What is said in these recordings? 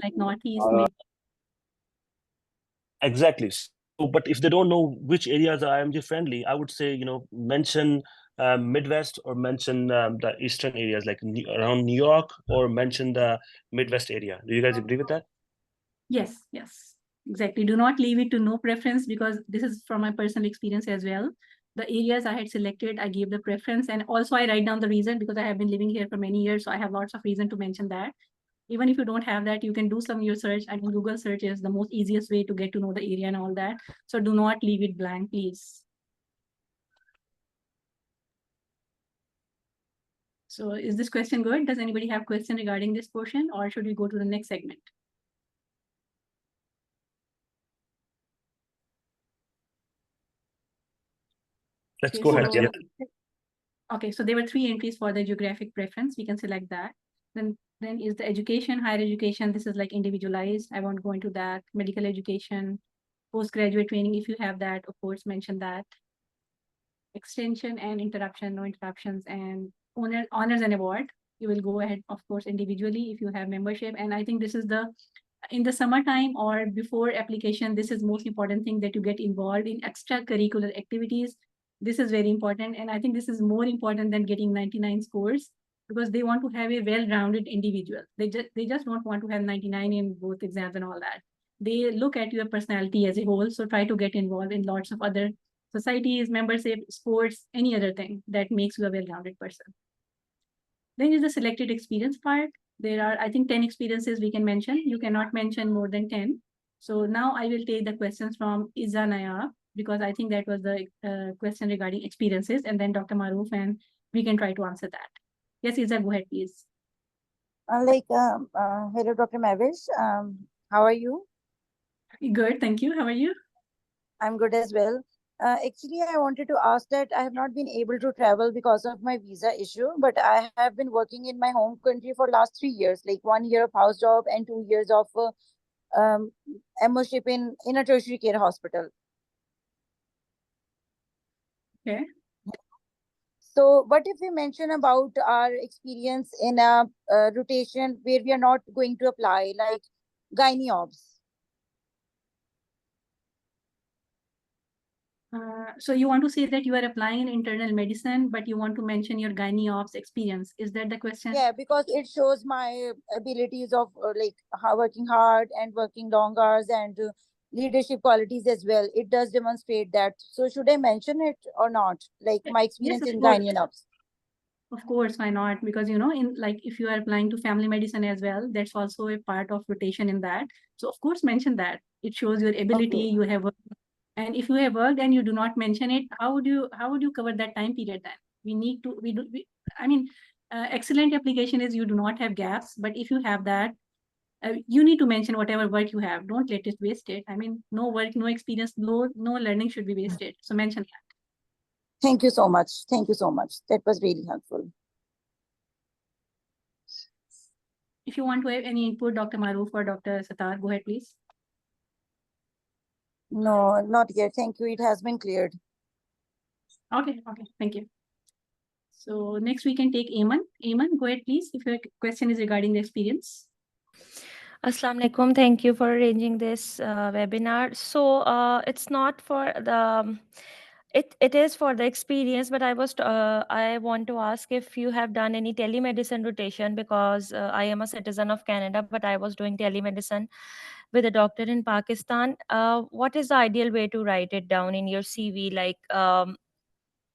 like Northeast, Uh, exactly. So, but if they don't know which areas are IMG friendly, I would say, mention Midwest, or mention the eastern areas like around New York, or mention the Midwest area. Do you guys agree with that? Yes, yes, exactly. Do not leave it to no preference, because this is from my personal experience as well. The areas I had selected, I gave the preference, and also I write down the reason, because I have been living here for many years, so I have lots of reason to mention that. Even if you don't have that, you can do some your search. I mean, Google search is the most easiest way to get to know the area and all that. So do not leave it blank, please. So is this question good? Does anybody have question regarding this portion, or should we go to the next segment? Let's Okay, go ahead. so, Yeah. okay, so there were 3 entries for the geographic preference. We can select that. Then is the education, higher education. This is like individualized. I won't go into that. Medical education, postgraduate training. If you have that, of course, mention that. Extension and interruption, no interruptions, and honors and award. You will go ahead, of course, individually if you have membership. And I think this is in the summertime or before application, this is most important thing, that you get involved in extracurricular activities. This is very important. And I think this is more important than getting 99 scores, because they want to have a well-rounded individual. They just don't want to have 99 in both exams and all that. They look at your personality as a whole. So try to get involved in lots of other societies, membership, sports, any other thing that makes you a well-rounded person. Then is the selected experience part. There are, I think, 10 experiences we can mention. You cannot mention more than 10. So now I will take the questions from Izanaya, because I think that was the question regarding experiences, and then Dr. Maroof, and we can try to answer that. Yes, Iza, go ahead, please. Hello, Dr. Mavish. How are you? Good, thank you. How are you? I'm good as well. Actually, I wanted to ask that I have not been able to travel because of my visa issue, but I have been working in my home country for last 3 years, like 1 year of house job and 2 years of um, MOship in a tertiary care hospital. Okay. So what if we mention about our experience in a rotation where we are not going to apply, like gynae obs? So you want to say that you are applying in internal medicine, but you want to mention your gynae ops experience. Is that the question? Yeah, because it shows my abilities of working hard and working long hours and leadership qualities as well. It does demonstrate that. So should I mention it or not? Like my Yes, experience of in course. gynae obs. Of course, why not? Because, in like if you are applying to family medicine as well, that's also a part of rotation in that. So of course, mention that. It shows your ability. Okay. You have worked. And if you have worked and you do not mention it, how would you cover that time period then? We need to we do we, I mean, excellent application is you do not have gaps, but if you have that, you need to mention whatever work you have. Don't let it waste it. I mean, no work, no experience, no learning should be wasted. So mention that. Thank you so much. Thank you so much. That was really helpful. If you want to have any input, Dr. Maroof or Dr. Satar, go ahead, please. No, not yet. Thank you. It has been cleared. Okay, thank you. So next we can take Ayman. Ayman, go ahead, please, if your question is regarding the experience. Assalamu alaikum. Thank you for arranging this webinar. So it's not for the it is for the experience, but I want to ask if you have done any telemedicine rotation, because I am a citizen of Canada, but I was doing telemedicine with a doctor in Pakistan. What is the ideal way to write it down in your CV? Like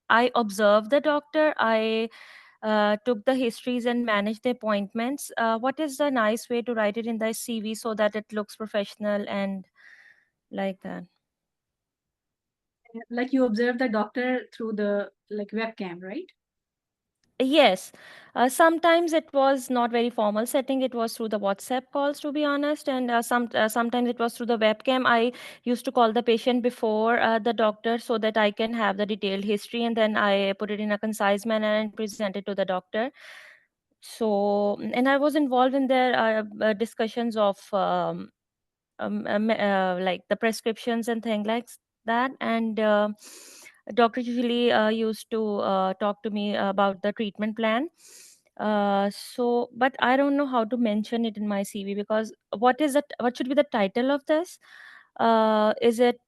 I observed the doctor, I took the histories and managed the appointments. What is the nice way to write it in the CV so that it looks professional and like that? Like you observe the doctor through the webcam, right? Yes. Sometimes it was not very formal setting. It was through the WhatsApp calls, to be honest, and sometimes it was through the webcam. I used to call the patient before the doctor so that I can have the detailed history, and then I put it in a concise manner and present it to the doctor. So, and I was involved in their discussions of like the prescriptions and things like that. And doctor usually used to talk to me about the treatment plan. So, but I don't know how to mention it in my CV, because what is it? What should be the title of this? Is it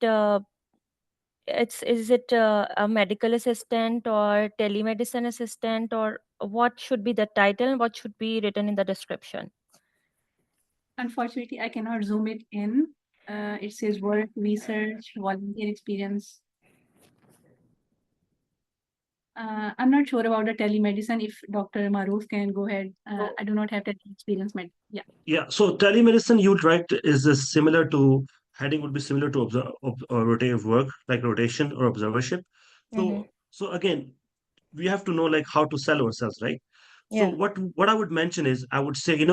is it a medical assistant or telemedicine assistant, or what should be the title and what should be written in the description? Unfortunately, I cannot zoom it in. It says work, research, volunteer experience. I'm not sure about the telemedicine. If Dr. Maroof can go ahead. I do not have that experience. Yeah. Yeah, so telemedicine, you'd write is similar to heading would be similar to rotative work, like rotation or observership. Mm-hmm. So again, we have to know like how to sell ourselves, right? So Yeah. what I would mention is I would say,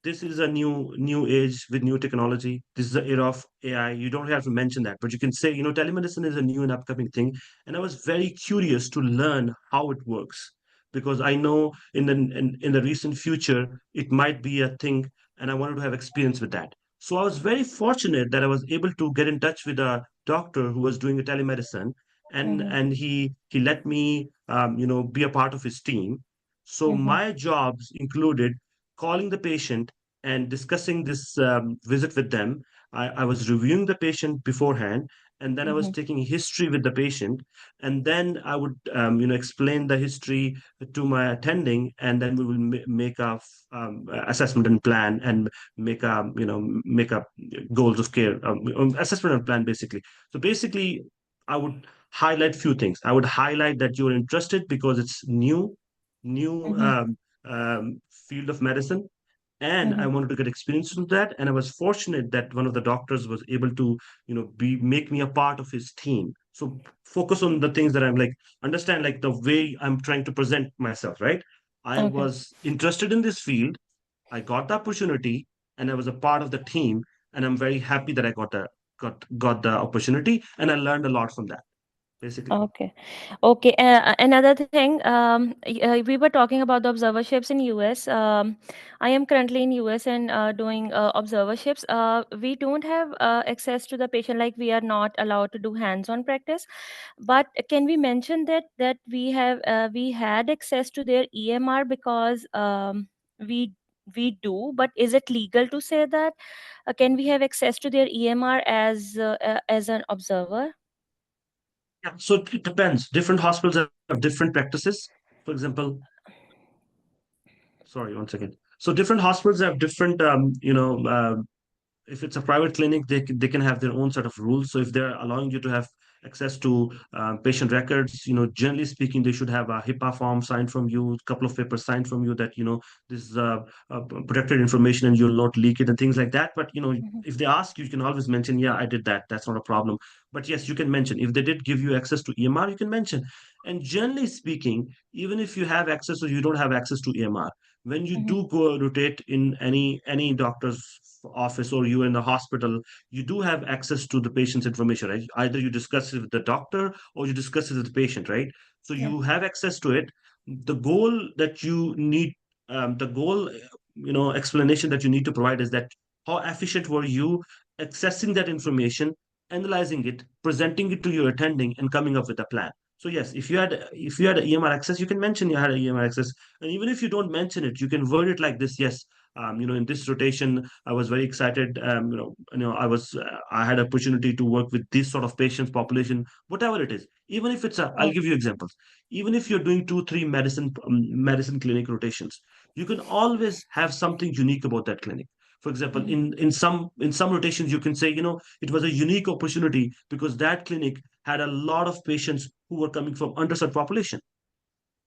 this is a new age with new technology. This is the era of AI. You don't have to mention that, but you can say, telemedicine is a new and upcoming thing. And I was very curious to learn how it works because I know in the recent future it might be a thing, and I wanted to have experience with that. So I was very fortunate that I was able to get in touch with a doctor who was doing a telemedicine, and Mm-hmm. he let me be a part of his team. So Mm-hmm. my jobs included calling the patient and discussing this visit with them. I was reviewing the patient beforehand, and then I was Mm-hmm. taking history with the patient, and then I would explain the history to my attending, and then we will make a assessment and plan, and make a goals of care, assessment and plan basically. So basically, I would highlight few things. I would highlight that you're interested because it's new Mm-hmm. field of medicine, and I Mm-hmm. wanted to get experience with that. And I was fortunate that one of the doctors was able to be make me a part of his team. So focus on the things that I'm like, understand like the way I'm trying to present myself, right? I Okay. was interested in this field, I got the opportunity, and I was a part of the team, and I'm very happy that I got the opportunity, and I learned a lot from that basically. Okay. Okay. Another thing, we were talking about the observerships in US. I am currently in US and doing observerships. We don't have access to the patient, like we are not allowed to do hands-on practice. But can we mention that we had access to their EMR, because we we do, but is it legal to say that? Can we have access to their EMR as an observer? Yeah, so it depends. Different hospitals have different practices. For example, sorry, one second. So different hospitals have different, if it's a private clinic, they can have their own set of rules. So if they're allowing you to have access to patient records, generally speaking, they should have a HIPAA form signed from you, a couple of papers signed from you that this is protected information and you'll not leak it and things like that. But Mhm. if they ask you, you can always mention, yeah, I did that. That's not a problem. But yes, you can mention if they did give you access to EMR, you can mention. And generally speaking, even if you have access or you don't have access to EMR, when you Mhm. do go rotate in any doctor's office or you in the hospital, you do have access to the patient's information, right? Either you discuss it with the doctor or you discuss it with the patient, right? So Yeah. you have access to it. The goal that you need, the goal, explanation that you need to provide is that how efficient were you accessing that information, analyzing it, presenting it to your attending, and coming up with a plan. So yes, if you had a EMR access, you can mention you had a EMR access, and even if you don't mention it, you can word it like this. Yes, in this rotation, I was very excited. I had opportunity to work with this sort of patients population, whatever it is. Even if I'll Oh. give you examples. Even if you're doing 2, 3 medicine clinic rotations, you can always have something unique about that clinic. For example, Mhm. in some rotations, you can say, it was a unique opportunity because that clinic had a lot of patients who were coming from underserved population,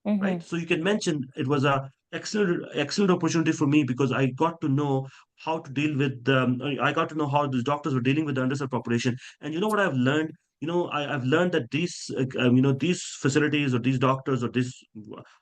right? Mhm. So you can mention it was a excellent opportunity for me because I got to know how to deal with I got to know how the doctors were dealing with the underserved population. And you know what I've learned? I've learned that these facilities or these doctors or this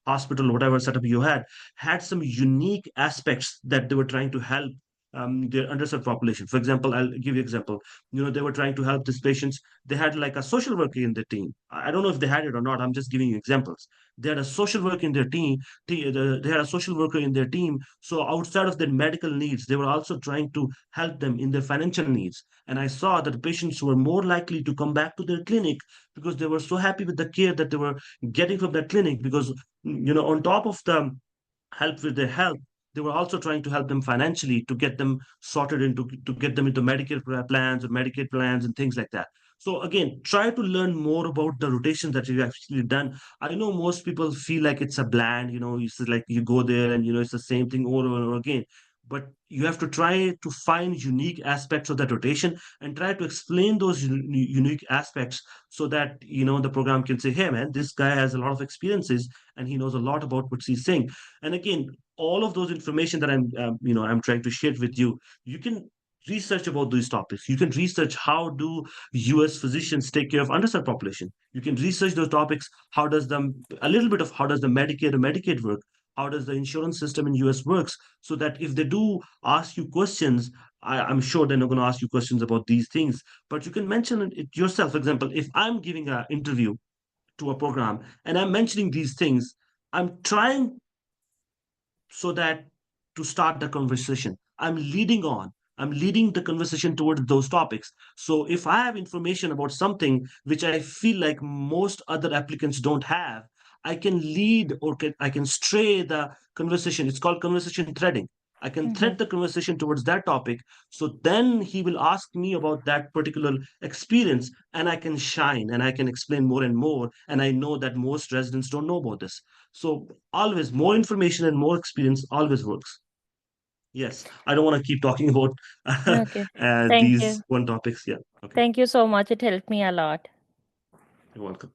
hospital, whatever setup you had some unique aspects that they were trying to help their underserved population. For example, I'll give you example. They were trying to help these patients. They had like a social worker in the team. I don't know if they had it or not. I'm just giving you examples. They had a social worker in their team. They had a social worker in their team. So outside of their medical needs, they were also trying to help them in their financial needs. And I saw that the patients were more likely to come back to their clinic because they were so happy with the care that they were getting from that clinic. Because on top of the help with their health, they were also trying to help them financially to get them sorted into to get them into Medicare plans or Medicaid plans and things like that. So again, try to learn more about the rotations that you've actually done. I know most people feel like it's a bland, it's like you go there and it's the same thing over and over again. But you have to try to find unique aspects of that rotation and try to explain those unique aspects so that the program can say, hey man, this guy has a lot of experiences and he knows a lot about what he's saying. And again, all of those information that I'm trying to share with you, you can research about these topics. You can research how do US physicians take care of underserved population. You can research those topics. How does a little bit of how does the Medicare or Medicaid work? How does the insurance system in US works? So that if they do ask you questions, I'm sure they're not going to ask you questions about these things, but you can mention it yourself. For example, if I'm giving an interview to a program and I'm mentioning these things, I'm trying so that to start the conversation, I'm leading the conversation towards those topics. So if I have information about something which I feel like most other applicants don't have, I can lead or I can stray the conversation. It's called conversation threading. I can thread the conversation towards that topic. So then he will ask me about that particular experience and I can shine and I can explain more and more. And I know that most residents don't know about this. So always more information and more experience always works. Yes, I don't want to keep talking about Okay. Thank these you. one topics. Yeah. Okay. Thank you so much. It helped me a lot. You're welcome.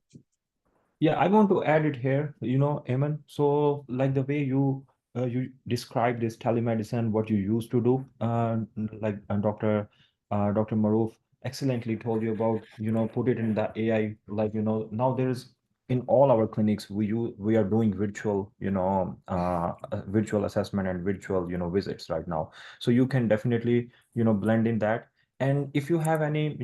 Yeah, I want to add it here, Eamon. So, like the way you describe this telemedicine, what you used to do, like Dr. Maroof excellently told you about, put it in the AI. Like, now there's in all our clinics we are doing virtual, virtual assessment and virtual, visits right now. So you can definitely, blend in that. And if you have any,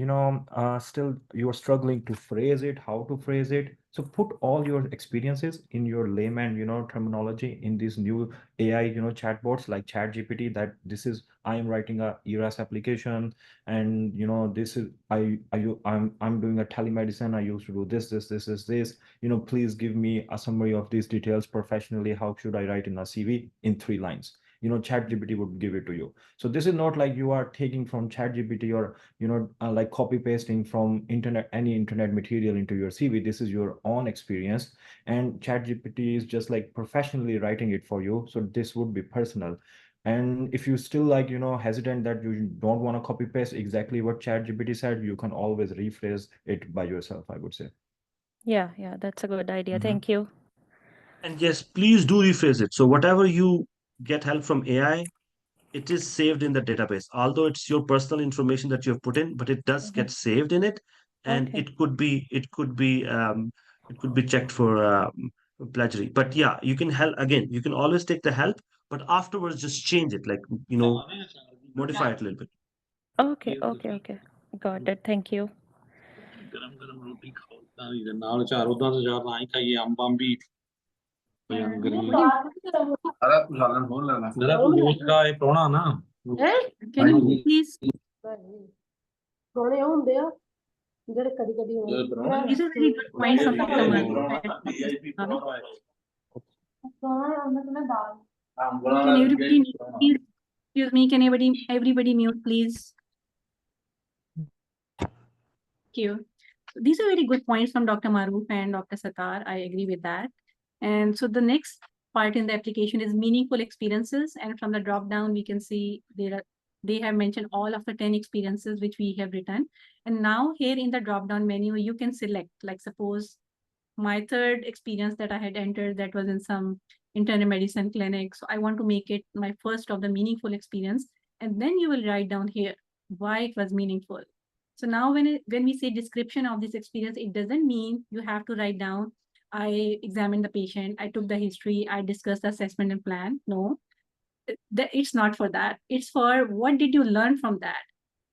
still you are struggling to phrase it, how to phrase it, so put all your experiences in your layman, terminology in these new AI, chatbots like ChatGPT. That this is I am writing a ERAS application, and this is I'm doing a telemedicine. I used to do this. Please give me a summary of these details professionally. How should I write in a CV in 3 lines? ChatGPT would give it to you. So this is not like you are taking from ChatGPT or like copy pasting from any internet material into your CV. This is your own experience, and ChatGPT is just like professionally writing it for you. So this would be personal. And if you still like hesitant that you don't want to copy paste exactly what ChatGPT said, you can always rephrase it by yourself, I would say. Yeah, that's a good idea. Thank you. And yes, please do rephrase it. So whatever you get help from AI, it is saved in the database. Although it's your personal information that you have put in, but it does get saved in it, and Okay. it could be checked for plagiary. But yeah, you can help again. You can always take the help, but afterwards just change it, like modify it a little bit. Okay. Got it. Thank you. Can you please? These are very good points from Dr. Maroof and Dr. Can everybody mute, please? Excuse me, can everybody mute, please? Thank you. These are very good points from Dr. Maroof and Dr. Sattar. I agree with that. And so the next part in the application is meaningful experiences. And from the drop down, we can see they have mentioned all of the 10 experiences which we have written. And now here in the drop down menu, you can select, like suppose my third experience that I had entered that was in some internal medicine clinic. So I want to make it my first of the meaningful experience. And then you will write down here why it was meaningful. So now when we say description of this experience, it doesn't mean you have to write down, I examined the patient, I took the history, I discussed the assessment and plan. No, it's not for that. It's for what did you learn from that?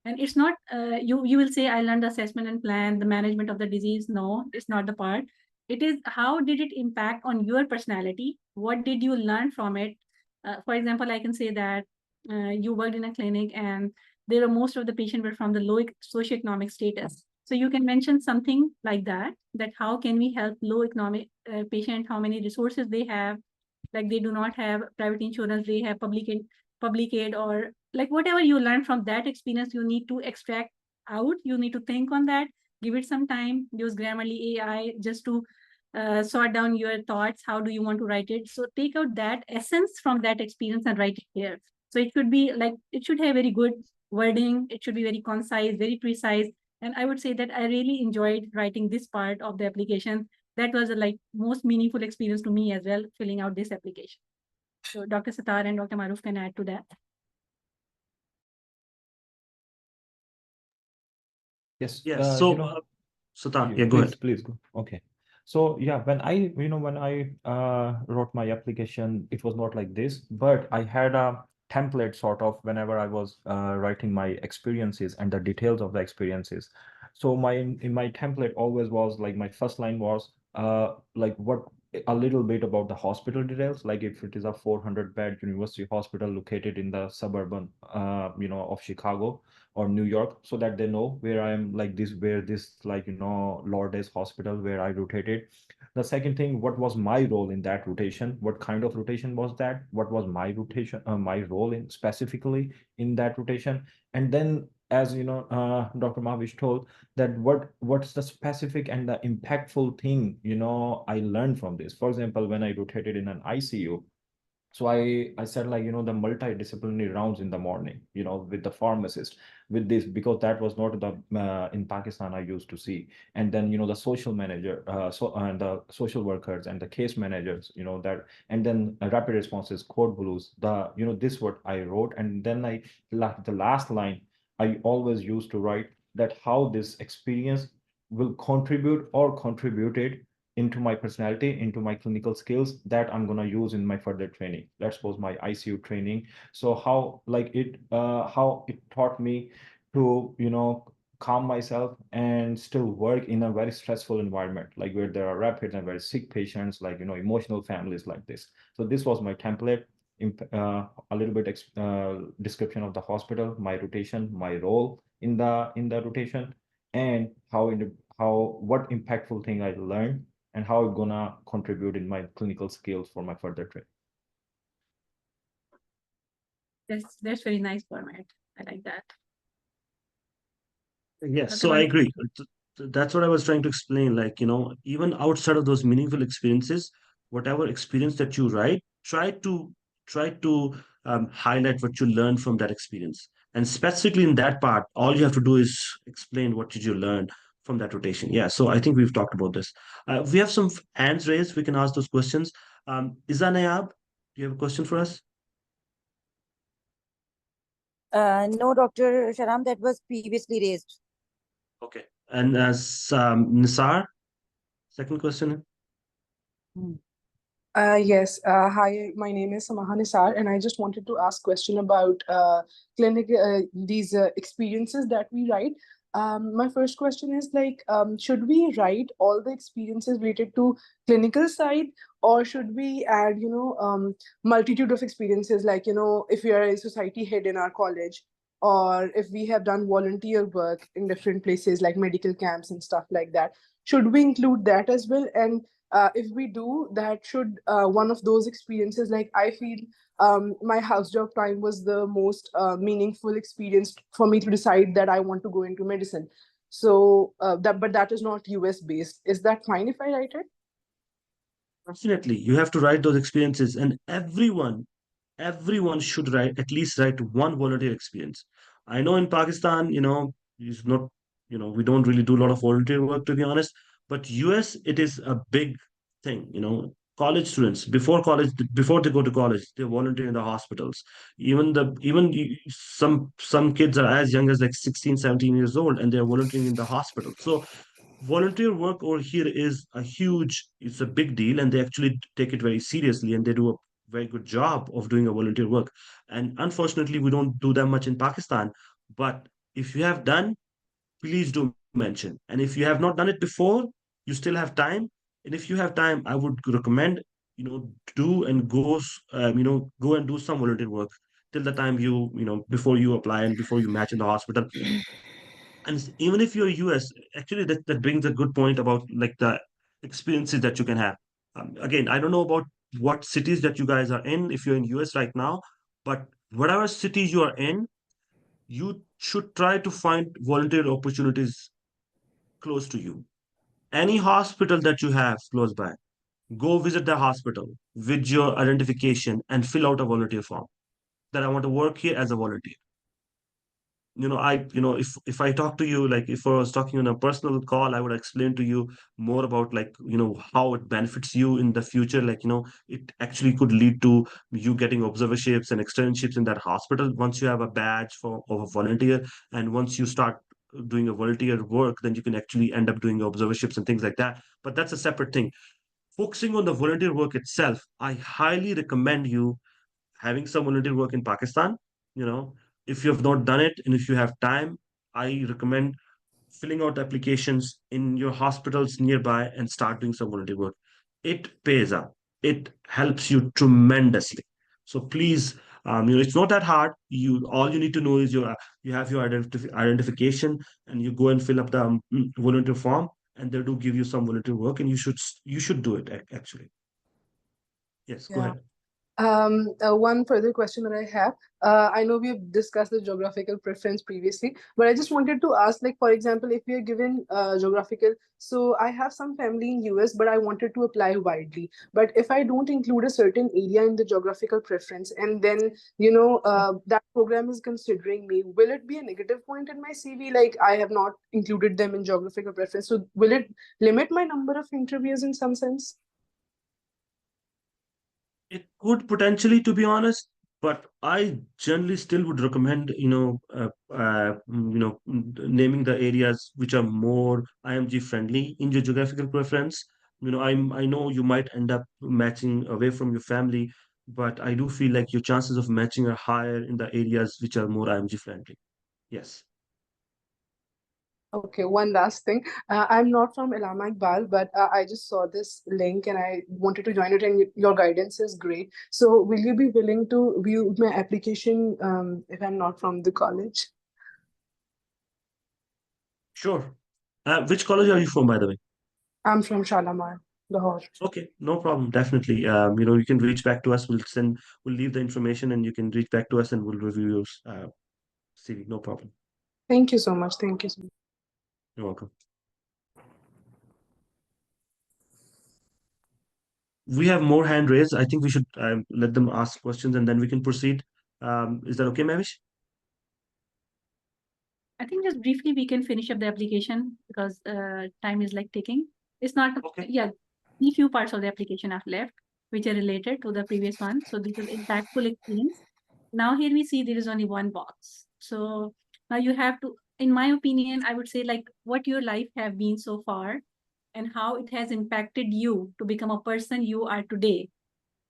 And it's not, you will say, I learned the assessment and plan, the management of the disease. No, it's not the part. It is how did it impact on your personality? What did you learn from it? For example, I can say that you worked in a clinic and there are most of the patients were from the low socioeconomic status. So you can mention something like that how can we help low economic patient, how many resources they have, like they do not have private insurance, they have public aid, or like whatever you learn from that experience, you need to extract out, you need to think on that, give it some time, use Grammarly AI just to sort down your thoughts. How do you want to write it? So take out that essence from that experience and write it here. So it should be like, it should have very good wording. It should be very concise, very precise. And I would say that I really enjoyed writing this part of the application. That was a like most meaningful experience to me as well, filling out this application. So Dr. Satar and Dr. Maruf can add to that. Yes. Yes. So, Satar, yeah, go ahead. Please go. Okay. So yeah, when I wrote my application, it was not like this, but I had a template sort of whenever I was writing my experiences and the details of the experiences. So in my template always was like, my first line was like what a little bit about the hospital details, like if it is a 400-bed university hospital located in the suburban of Chicago or New York, so that they know where I am, like this, where this, like, Lourdes Hospital where I rotated. The second thing, what was my role in that rotation? What kind of rotation was that? What was my rotation, my role in specifically in that rotation? And then, as Dr. Mahavish told, that what's the specific and the impactful thing I learned from this. For example, when I rotated in an ICU, so I said, like, the multidisciplinary rounds in the morning, with the pharmacist, with this, because that was not the in Pakistan I used to see. And then the social manager, and the social workers and the case managers, that, and then rapid responses, code blues, this what I wrote. And then the last line I always used to write, that how this experience will contribute or contributed into my personality, into my clinical skills that I'm gonna use in my further training. Let's suppose my ICU training. So how it taught me to calm myself and still work in a very stressful environment, like where there are rapid and very sick patients, like emotional families like this. So this was my template. A little bit description of the hospital, my rotation, my role in the rotation, and what impactful thing I learned, and how it's gonna contribute in my clinical skills for my further training. That's very nice format. I like that. Yes, Dr. so I Maruf? agree. That's what I was trying to explain. Like, even outside of those meaningful experiences, whatever experience that you write, try to highlight what you learned from that experience. And specifically in that part, all you have to do is explain what did you learn from that rotation. Yeah, so I think we've talked about this. We have some hands raised. We can ask those questions. Iza Nayab, do you have a question for us? No, Dr. Sharam, that was previously raised. Okay. And as Nisar, second question. Yes. Hi, my name is Samaha Nisar, and I just wanted to ask question about these experiences that we write. My first question is like, should we write all the experiences related to clinical side, or should we add, multitude of experiences, like, if we are a society head in our college, or if we have done volunteer work in different places like medical camps and stuff like that, should we include that as well? And if we do that, should one of those experiences, like I feel my house job time was the most meaningful experience for me to decide that I want to go into medicine. So but that is not US based. Is that fine if I write it? Definitely, you have to write those experiences, and everyone should at least write one volunteer experience. I know in Pakistan, it's not, we don't really do a lot of volunteer work, to be honest. But US, it is a big thing. College students, before they go to college, they volunteer in the hospitals. Some kids are as young as like 16, 17 years old, and they're volunteering in the hospital. So volunteer work over here is it's a big deal, and they actually take it very seriously, and they do a very good job of doing a volunteer work. And unfortunately, we don't do that much in Pakistan. But if you have done, please do mention. And if you have not done it before, you still have time. And if you have time, I would recommend, do and go and do some volunteer work till the time before you apply and before you match in the hospital. And even if you're US, actually that brings a good point about like the experiences that you can have. Again, I don't know about what cities that you guys are in if you're in US right now, but whatever cities you are in, you should try to find volunteer opportunities close to you. Any hospital that you have close by, go visit the hospital with your identification and fill out a volunteer form that I want to work here as a volunteer. If I talk to you, like if I was talking on a personal call, I would explain to you more about, like, how it benefits you in the future. Like, it actually could lead to you getting observerships and externships in that hospital once you have a badge of a volunteer. And once you start doing a volunteer work, then you can actually end up doing observerships and things like that. But that's a separate thing. Focusing on the volunteer work itself, I highly recommend you having some volunteer work in Pakistan. You know, if you have not done it and if you have time, I recommend filling out applications in your hospitals nearby and start doing some volunteer work. It pays up. It helps you tremendously. So please, it's not that hard. All you need to know is you have your identification, and you go and fill up the volunteer form, and they do give you some volunteer work, and you should do it actually. Yes, go Yeah. ahead. One further question that I have. I know we've discussed the geographical preference previously, but I just wanted to ask, like, for example, if we are given geographical, so I have some family in US, but I wanted to apply widely. But if I don't include a certain area in the geographical preference, and then, that program is considering me, will it be a negative point in my CV? Like, I have not included them in geographical preference. So will it limit my number of interviews in some sense? It could potentially, to be honest, but I generally still would recommend, naming the areas which are more IMG friendly in your geographical preference. I know you might end up matching away from your family, but I do feel like your chances of matching are higher in the areas which are more IMG friendly. Yes. Okay, one last thing. I'm not from Ilama Iqbal, but I just saw this link and I wanted to join it, and your guidance is great. So, will you be willing to view my application if I'm not from the college? Sure. Which college are you from, by the way? I'm from Shalamar, Lahore. Okay, no problem. Definitely. You can reach back to us. We'll leave the information, and you can reach back to us, and we'll review your CV. No problem. Thank you so much. Thank you so much. You're welcome. We have more hand raised. I think we should let them ask questions, and then we can proceed. Is that okay, Mavish? I think just briefly we can finish up the application because time is like ticking. It's not, Okay. yeah, a few parts of the application are left, which are related to the previous one. So this is impactful experience. Now here we see there is only one box. So now you have to, in my opinion, I would say like what your life have been so far and how it has impacted you to become a person you are today.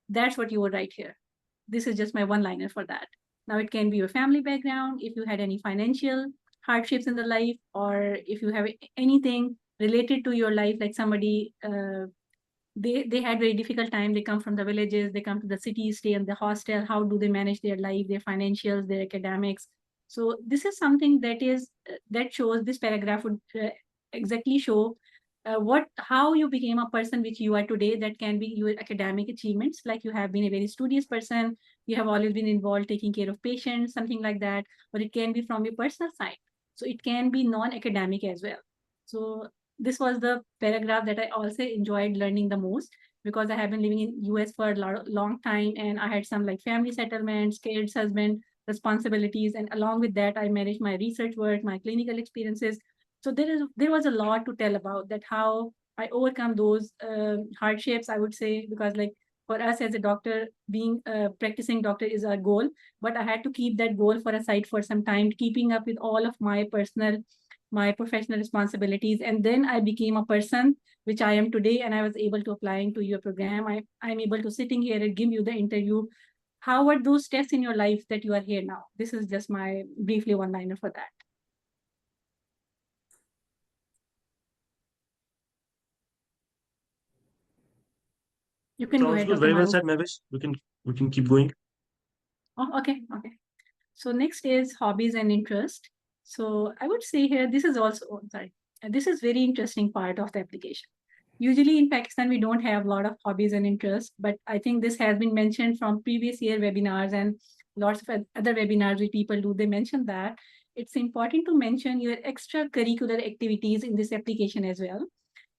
That's what you would write here. This is just my one-liner for that. Now it can be your family background, if you had any financial hardships in the life, or if you have anything related to your life, like somebody they had very difficult time. They come from the villages, they come to the cities, stay in the hostel. How do they manage their life, their financials, their academics? So this is something that is that shows this paragraph would exactly show how you became a person which you are today. That can be your academic achievements, like you have been a very studious person, you have always been involved taking care of patients, something like that. Or it can be from your personal side, so it can be non-academic as well. So this was the paragraph that I also enjoyed learning the most, because I have been living in US for a long time, and I had some like family settlements, kids, husband responsibilities, and along with that I managed my research work, my clinical experiences. So there was a lot to tell about that, how I overcome those hardships, I would say, because like for us as a doctor, being a practicing doctor is our goal, but I had to keep that goal for aside for some time, keeping up with all of my professional responsibilities. And then I became a person which I am today, and I was able to apply into your program. I'm able to sitting here and give you the interview. How are those steps in your life that you are here now? This is just my briefly one-liner for that. You can go Sounds ahead, good. Dr. Very well Maru. said, Mavish. We can keep going. Oh, okay. So next is hobbies and interest. So I would say here, this is also, this is very interesting part of the application. Usually in Pakistan, we don't have a lot of hobbies and interests, but I think this has been mentioned from previous year webinars and lots of other webinars which people do. They mention that it's important to mention your extracurricular activities in this application as well.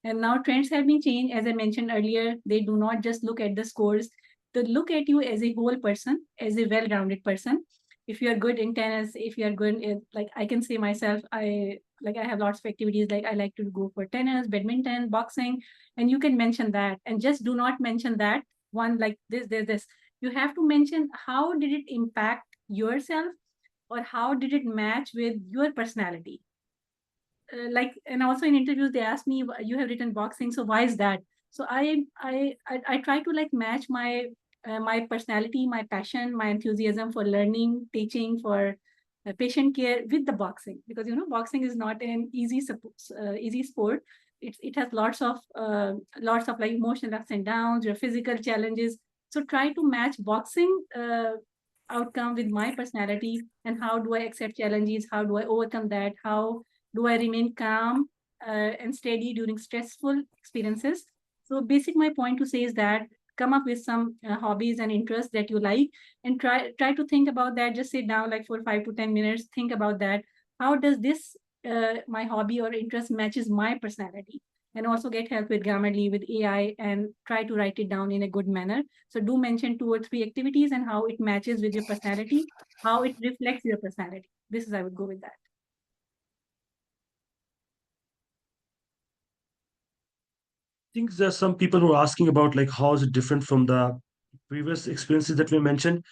And now trends have been changed. As I mentioned earlier, they do not just look at the scores. They look at you as a whole person, as a well-rounded person. If you are good in tennis, if you are good in, like I can say myself, I have lots of activities, like I like to go for tennis, badminton, boxing, and you can mention that. And just do not mention that one like this, this. You have to mention how did it impact yourself, or how did it match with your personality. And also in interviews they ask me, you have written boxing, so why is that? So I try to like match my my personality, my passion, my enthusiasm for learning, teaching, for patient care with the boxing, because boxing is not an easy sport. It has lots of like emotional ups and downs, your physical challenges. So try to match boxing outcome with my personality, and how do I accept challenges, how do I overcome that, how do I remain calm and steady during stressful experiences? So my point to say is that come up with some hobbies and interests that you like, and try to think about that. Just sit down like for 5 to 10 minutes, think about that. How does this my hobby or interest matches my personality? And also get help with Grammarly, with AI, and try to write it down in a good manner. So do mention 2 or 3 activities and how it matches with your personality, how it reflects your personality. This is, I would go with that. I think there's some people who are asking about like how is it different from the previous experiences that we mentioned.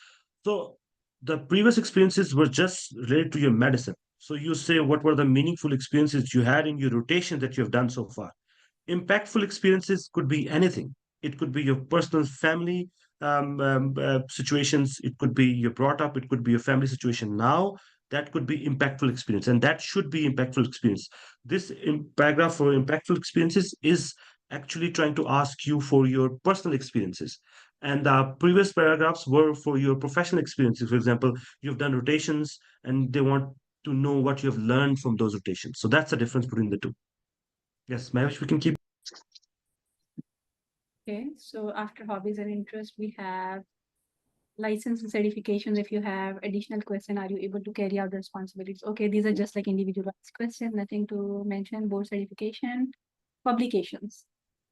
So the previous experiences were just related to your medicine. So you say what were the meaningful experiences you had in your rotation that you have done so far. Impactful experiences could be anything. It could be your personal family situations. It could be you're brought up. It could be your family situation now. That could be impactful experience, and that should be impactful experience. This paragraph for impactful experiences is actually trying to ask you for your personal experiences, and the previous paragraphs were for your professional experiences. For example, you've done rotations, and they want to know what you have learned from those rotations. So that's the difference between the two. Yes, Mahesh, we can keep. Okay, so after hobbies and interests, we have license and certifications. If you have additional question, are you able to carry out the responsibilities? Okay, these are just like individualized questions, nothing to mention. Board certification, publications.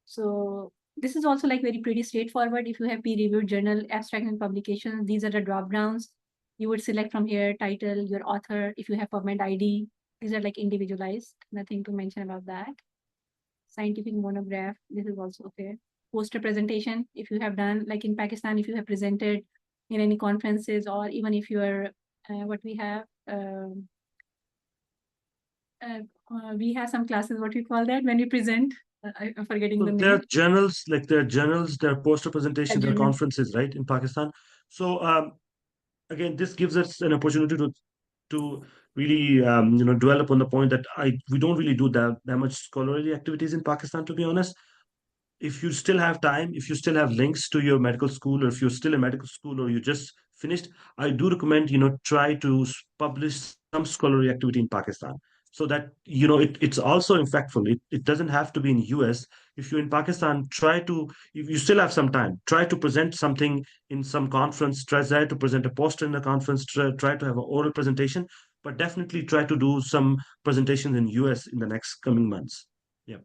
So this is also like very pretty straightforward. If you have peer-reviewed journal, abstract, and publications, these are the drop downs. You would select from here title, your author. If you have PubMed ID, these are like individualized, nothing to mention about that. Scientific monograph, this is also okay. Poster presentation, if you have done, like in Pakistan, if you have presented in any conferences, or even if you are what we have we have some classes, what we call that when we present, I'm forgetting the There name. are journals, like there are journals, there are poster presentations, there are Journal. conferences, right, in Pakistan. So again, this gives us an opportunity to really dwell upon the point that we don't really do that much scholarly activities in Pakistan, to be honest. If you still have time, if you still have links to your medical school, or if you're still in medical school or you just finished, I do recommend, try to publish some scholarly activity in Pakistan, so that, it's also impactful. It doesn't have to be in US. If you're in Pakistan, if you still have some time, try to present something in some conference, try to present a poster in a conference, try to have an oral presentation, but definitely try to do some presentations in US in the next coming months. Yeah.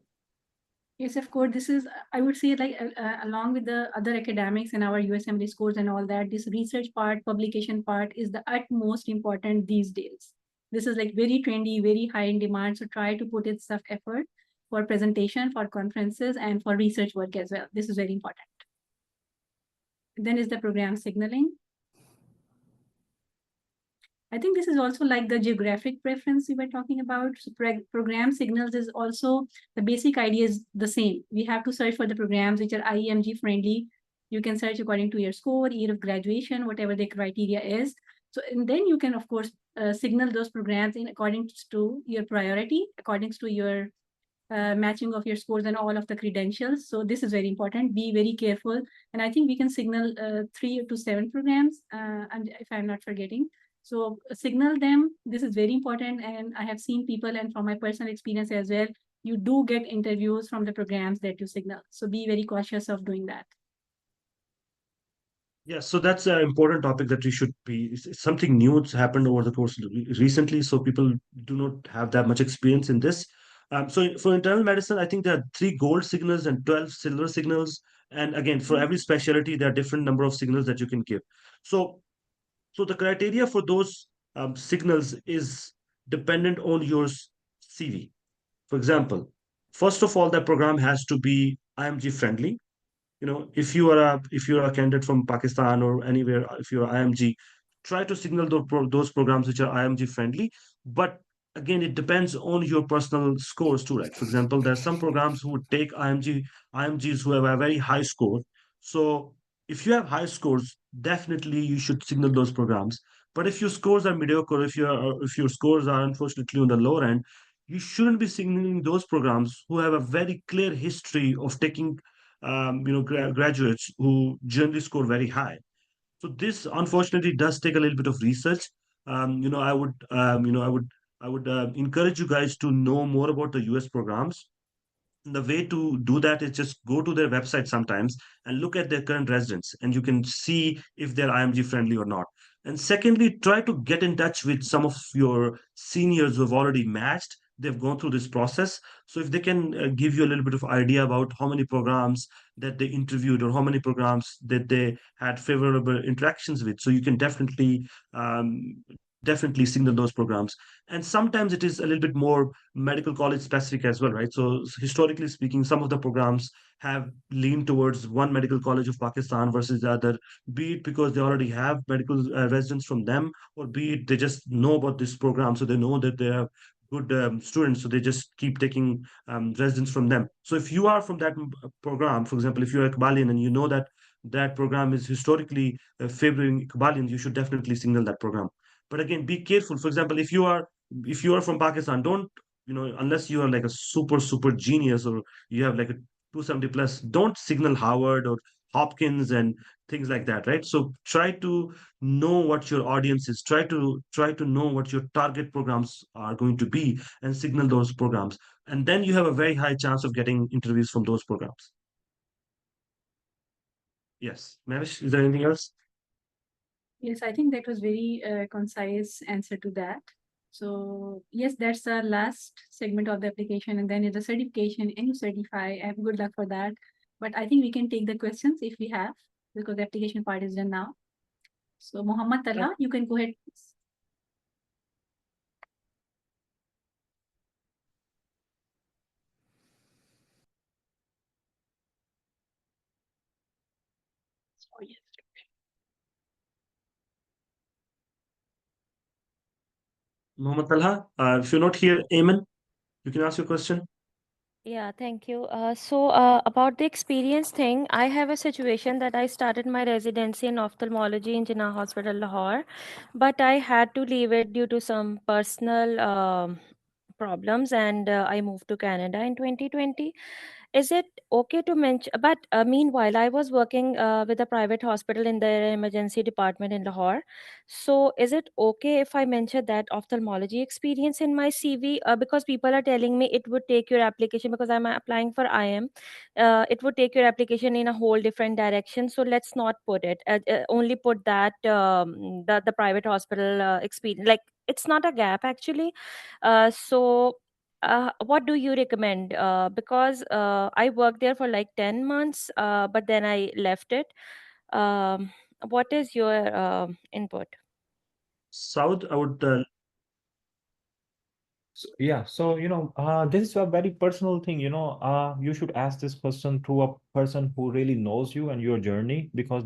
Yes, of course. This is, I would say, like along with the other academics and our USMLE scores and all that, this research part, publication part is the utmost important these days. This is like very trendy, very high in demand. So try to put its stuff effort for presentation, for conferences, and for research work as well. This is very important. Then is the program signaling. I think this is also like the geographic preference we were talking about. So program signals is also, the basic idea is the same. We have to search for the programs which are IEMG friendly. You can search according to your score, year of graduation, whatever the criteria is. So, and then you can, of course, signal those programs in according to your priority, according to your matching of your scores and all of the credentials. So this is very important. Be very careful. And I think we can signal 3 to 7 programs, if I'm not forgetting. So signal them. This is very important. And I have seen people, and from my personal experience as well, you do get interviews from the programs that you signal. So be very cautious of doing that. Yeah, so that's an important topic that we should be. It's something new. It's happened over the course recently, so people do not have that much experience in this. So for internal medicine, I think there are 3 gold signals and 12 silver signals. And again, for every specialty, there are different number of signals that you can give. So, so the criteria for those signals is dependent on your CV. For example, first of all, that program has to be IMG friendly. If you are a candidate from Pakistan or anywhere, if you're IMG, try to signal those programs which are IMG friendly. But again, it depends on your personal scores too, right? For example, there are some programs who would take IMGs who have a very high score. So if you have high scores, definitely you should signal those programs. But if your scores are mediocre, if your scores are unfortunately on the lower end, you shouldn't be signaling those programs who have a very clear history of taking graduates who generally score very high. So this unfortunately does take a little bit of research. I would encourage you guys to know more about the US programs. The way to do that is just go to their website sometimes and look at their current residents, and you can see if they're IMG friendly or not. And secondly, try to get in touch with some of your seniors who have already matched. They've gone through this process. So if they can give you a little bit of idea about how many programs that they interviewed or how many programs that they had favorable interactions with, so you can definitely signal those programs. And sometimes it is a little bit more medical college specific as well, right? So historically speaking, some of the programs have leaned towards one medical college of Pakistan versus the other, be it because they already have medical residents from them, or be it they just know about this program, so they know that they are good students, so they just keep taking residents from them. So if you are from that program, for example, if you're a Iqbalian and you know that that program is historically favoring Iqbalians, you should definitely signal that program. But again, be careful. For example, if you are from Pakistan, don't, unless you are like a super genius or you have like a 270 plus, don't signal Harvard or Hopkins and things like that, right? So try to know what your audience is. Try to know what your target programs are going to be and signal those programs. And then you have a very high chance of getting interviews from those programs. Yes. Manish, is there anything else? Yes, I think that was very concise answer to that. So yes, that's our last segment of the application, and then is the certification, and you certify. I have good luck for that. But I think we can take the questions if we have, because the application part is done now. So Muhammad Talha, you can go ahead, please. Oh, yes. Mohammed Talha, if you're not here, Ayman, you can ask your question. Yeah, thank you. About the experience thing, I have a situation that I started my residency in ophthalmology in Jinnah Hospital, Lahore, but I had to leave it due to some personal problems, and I moved to Canada in 2020. Is it okay to mention? But meanwhile, I was working with a private hospital in their emergency department in Lahore. So, is it okay if I mention that ophthalmology experience in my CV? Because people are telling me it would take your application, because I'm applying for IM, it would take your application in a whole different direction. So, let's not put it. Only put that the private hospital experience. Like, it's not a gap actually. What do you recommend? Because I worked there for like 10 months, but then I left it. Um, what is your input? Saud, I would Yeah, so this is a very personal thing. You should ask this question to a person who really knows you and your journey, because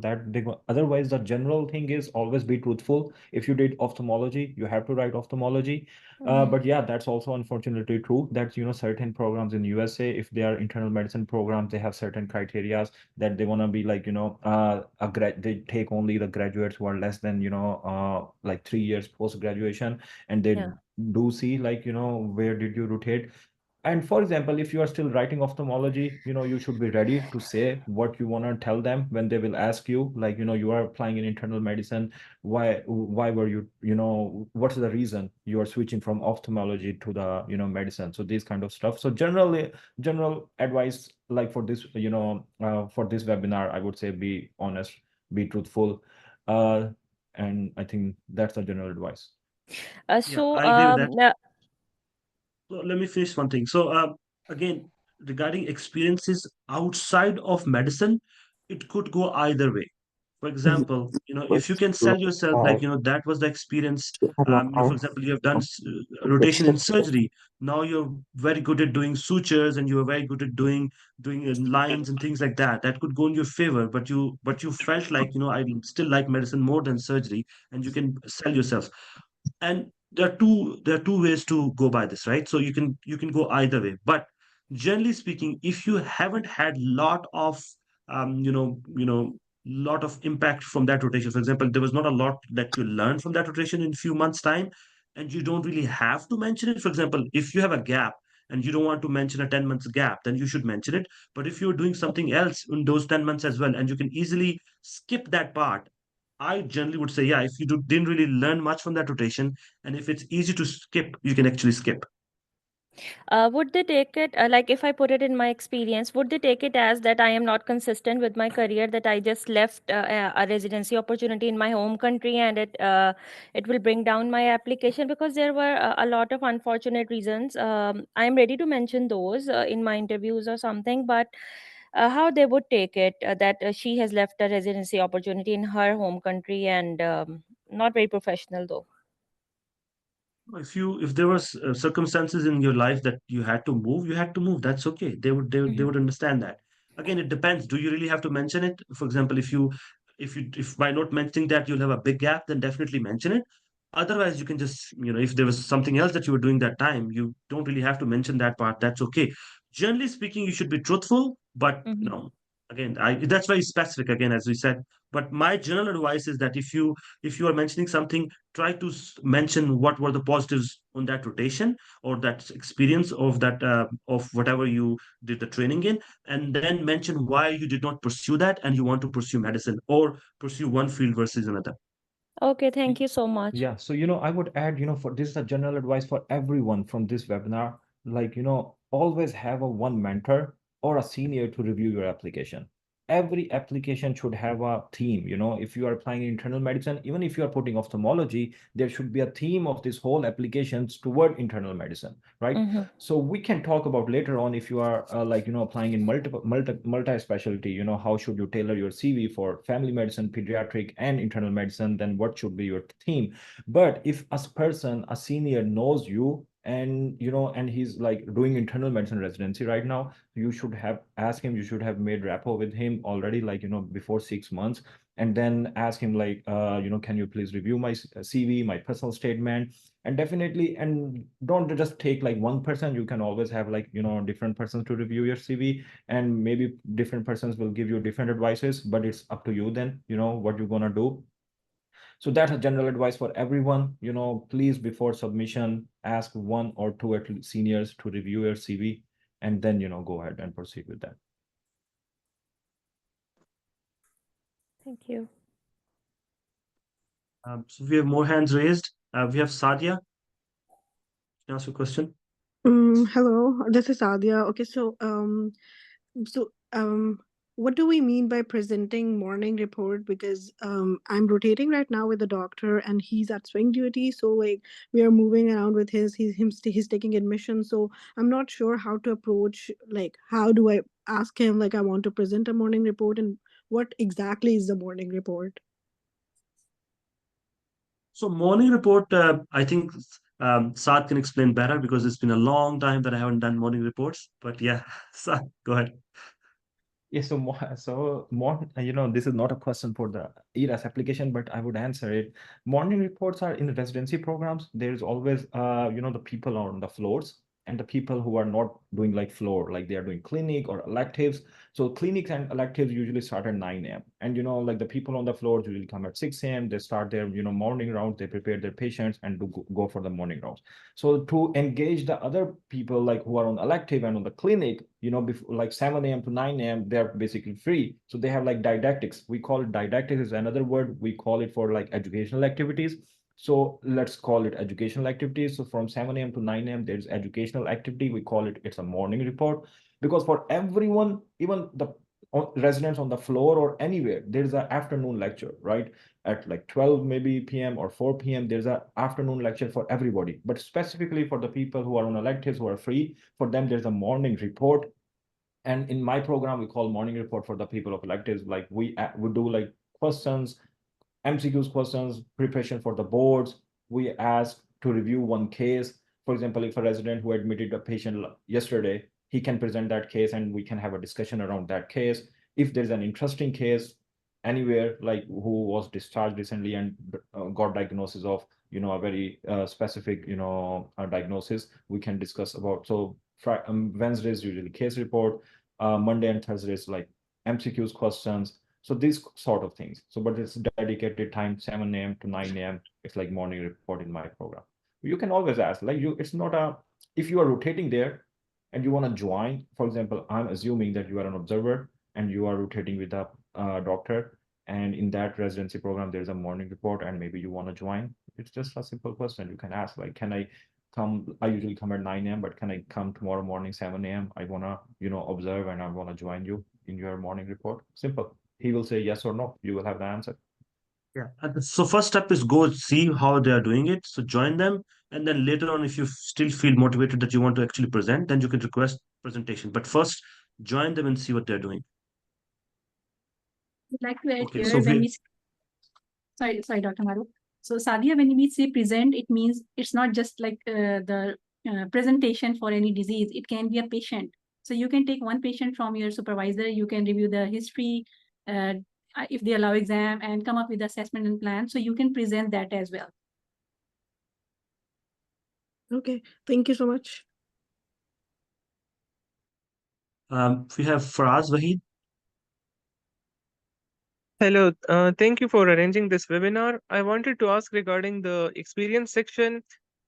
otherwise the general thing is always be truthful. If you did ophthalmology, you have to write ophthalmology. Mhm. But yeah, that's also unfortunately true that certain programs in USA, if they are internal medicine programs, they have certain criterias that they want to be like they take only the graduates who are less than like 3 years post graduation, and they Yeah. do see like where did you rotate. And for example, if you are still writing ophthalmology, you should be ready to say what you want to tell them when they will ask you, like, you are applying in internal medicine. Why were you, what's the reason you are switching from ophthalmology to the, medicine? So this kind of stuff. So general advice, like for this, for this webinar, I would say be honest, be truthful. And I think that's the general advice. Yeah, So I agree with that. So let me finish one thing. So again, regarding experiences outside of medicine, it could go either way. For example, if you can sell yourself like, that was the experience. For example, you have done rotation in surgery. Now you're very good at doing sutures, and you are very good at doing lines and things like that. That could go in your favor. But you felt like, I still like medicine more than surgery, and you can sell yourself. And there are two ways to go by this, right? So you can go either way, but generally speaking, if you haven't had lot of um you know you know lot of impact from that rotation, for example, there was not a lot that you learned from that rotation in few months time, and you don't really have to mention it. For example, if you have a gap and you don't want to mention a 10 months gap, then you should mention it. But if you're doing something else in those 10 months as well, and you can easily skip that part, I generally would say, yeah, if you didn't really learn much from that rotation, and if it's easy to skip, you can actually skip. Would they take it, like if I put it in my experience, would they take it as that I am not consistent with my career, that I just left a residency opportunity in my home country, and it will bring down my application? Because there were a lot of unfortunate reasons. I am ready to mention those in my interviews or something, but how they would take it, that she has left a residency opportunity in her home country, and not very professional though. If there was circumstances in your life that you had to move, you had to move. That's okay. They would understand that. Again, it depends. Do you really have to mention it? For example, if by not mentioning that you'll have a big gap, then definitely mention it. Otherwise, you can just, if there was something else that you were doing that time, you don't really have to mention that part. That's okay. Generally speaking, you should be truthful, but Mhm. again, that's very specific. Again, as we said, but my general advice is that if you are mentioning something, try to mention what were the positives on that rotation or that experience of that of whatever you did the training in, and then mention why you did not pursue that and you want to pursue medicine or pursue one field versus another. Okay, thank you so much. Yeah, so I would add, for this is a general advice for everyone from this webinar, like, always have a one mentor or a senior to review your application. Every application should have a theme. If you are applying internal medicine, even if you are putting ophthalmology, there should be a theme of this whole applications toward internal medicine, right? Mm-hmm. So we can talk about later on if you are like, applying in multi-specialty, how should you tailor your CV for family medicine, pediatric, and internal medicine, then what should be your theme? But if a senior knows you, and and he's like doing internal medicine residency right now, you should have asked him, you should have made rapport with him already, like, before 6 months, and then ask him like, can you please review my CV, my personal statement? And definitely, and don't just take like one person. You can always have like, different persons to review your CV, and maybe different persons will give you different advices, but it's up to you then, what you're gonna do. So that's a general advice for everyone. Please, before submission, ask one or two at least seniors to review your CV, and then, go ahead and proceed with that. Thank you. So we have more hands raised. We have Sadia. Can I ask you a question? Hello, this is Adia. Okay, so what do we mean by presenting morning report? Because I'm rotating right now with the doctor, and he's at swing duty. So like we are moving around with he's taking admission. So I'm not sure how to approach. Like, how do I ask him? Like, I want to present a morning report, and what exactly is the morning report? So morning report, I think Saad can explain better because it's been a long time that I haven't done morning reports. But yeah, Saad, go ahead. Yeah, this is not a question for the ERAS application, but I would answer it. Morning reports are in residency programs. There's always, the people on the floors, and the people who are not doing like floor, like they are doing clinic or electives. So clinics and electives usually start at 9 a.m. And, like the people on the floor usually come at 6 a.m. They start their, morning rounds, they prepare their patients and go for the morning rounds. So to engage the other people like who are on elective and on the clinic, before like 7 a.m. to 9 a.m., they're basically free. So they have like didactics. We call it didactics is another word. We call it for like educational activities. So let's call it educational activities. So from 7 a.m. to 9 a.m., there's educational activity. We call it, it's a morning report, because for everyone, even the residents on the floor or anywhere, there's an afternoon lecture, right? At like 12 maybe p.m. or 4 p.m. there's an afternoon lecture for everybody. But specifically for the people who are on electives, who are free, for them, there's a morning report. And in my program, we call morning report for the people of electives. Like we do like questions, MCQs questions, preparation for the boards. We ask to review one case. For example, if a resident who admitted a patient yesterday, he can present that case and we can have a discussion around that case. If there's an interesting case anywhere, like who was discharged recently and got diagnosis of, a very specific, diagnosis, we can discuss about. So Wednesday is usually case report. Monday and Thursday is like MCQs questions. So these sort of things. So, but it's dedicated time, 7 a.m. to 9 a.m. It's like morning report in my program. You can always ask, like it's not if you are rotating there and you want to join, for example, I'm assuming that you are an observer and you are rotating with a doctor. And in that residency program, there's a morning report and maybe you want to join. It's just a simple question. You can ask, like, can I come? I usually come at 9 a.m., but can I come tomorrow morning, 7 a.m.? I want to, observe and I want to join you in your morning report. Simple. He will say yes or no. You will have the answer. Yeah. So first step is go see how they are doing it. So join them, and then later on, if you still feel motivated that you want to actually present, then you can request presentation. But first, join them and see what they're doing. I'd like to add Okay, here so when we sorry, Dr. Maru. So Sadia, when we say present, it means it's not just like the presentation for any disease. It can be a patient. So you can take one patient from your supervisor. You can review the history, if they allow exam, and come up with the assessment and plan. So you can present that as well. Okay, thank you so much. we have Faraz Wahid. Hello, thank you for arranging this webinar. I wanted to ask regarding the experience section.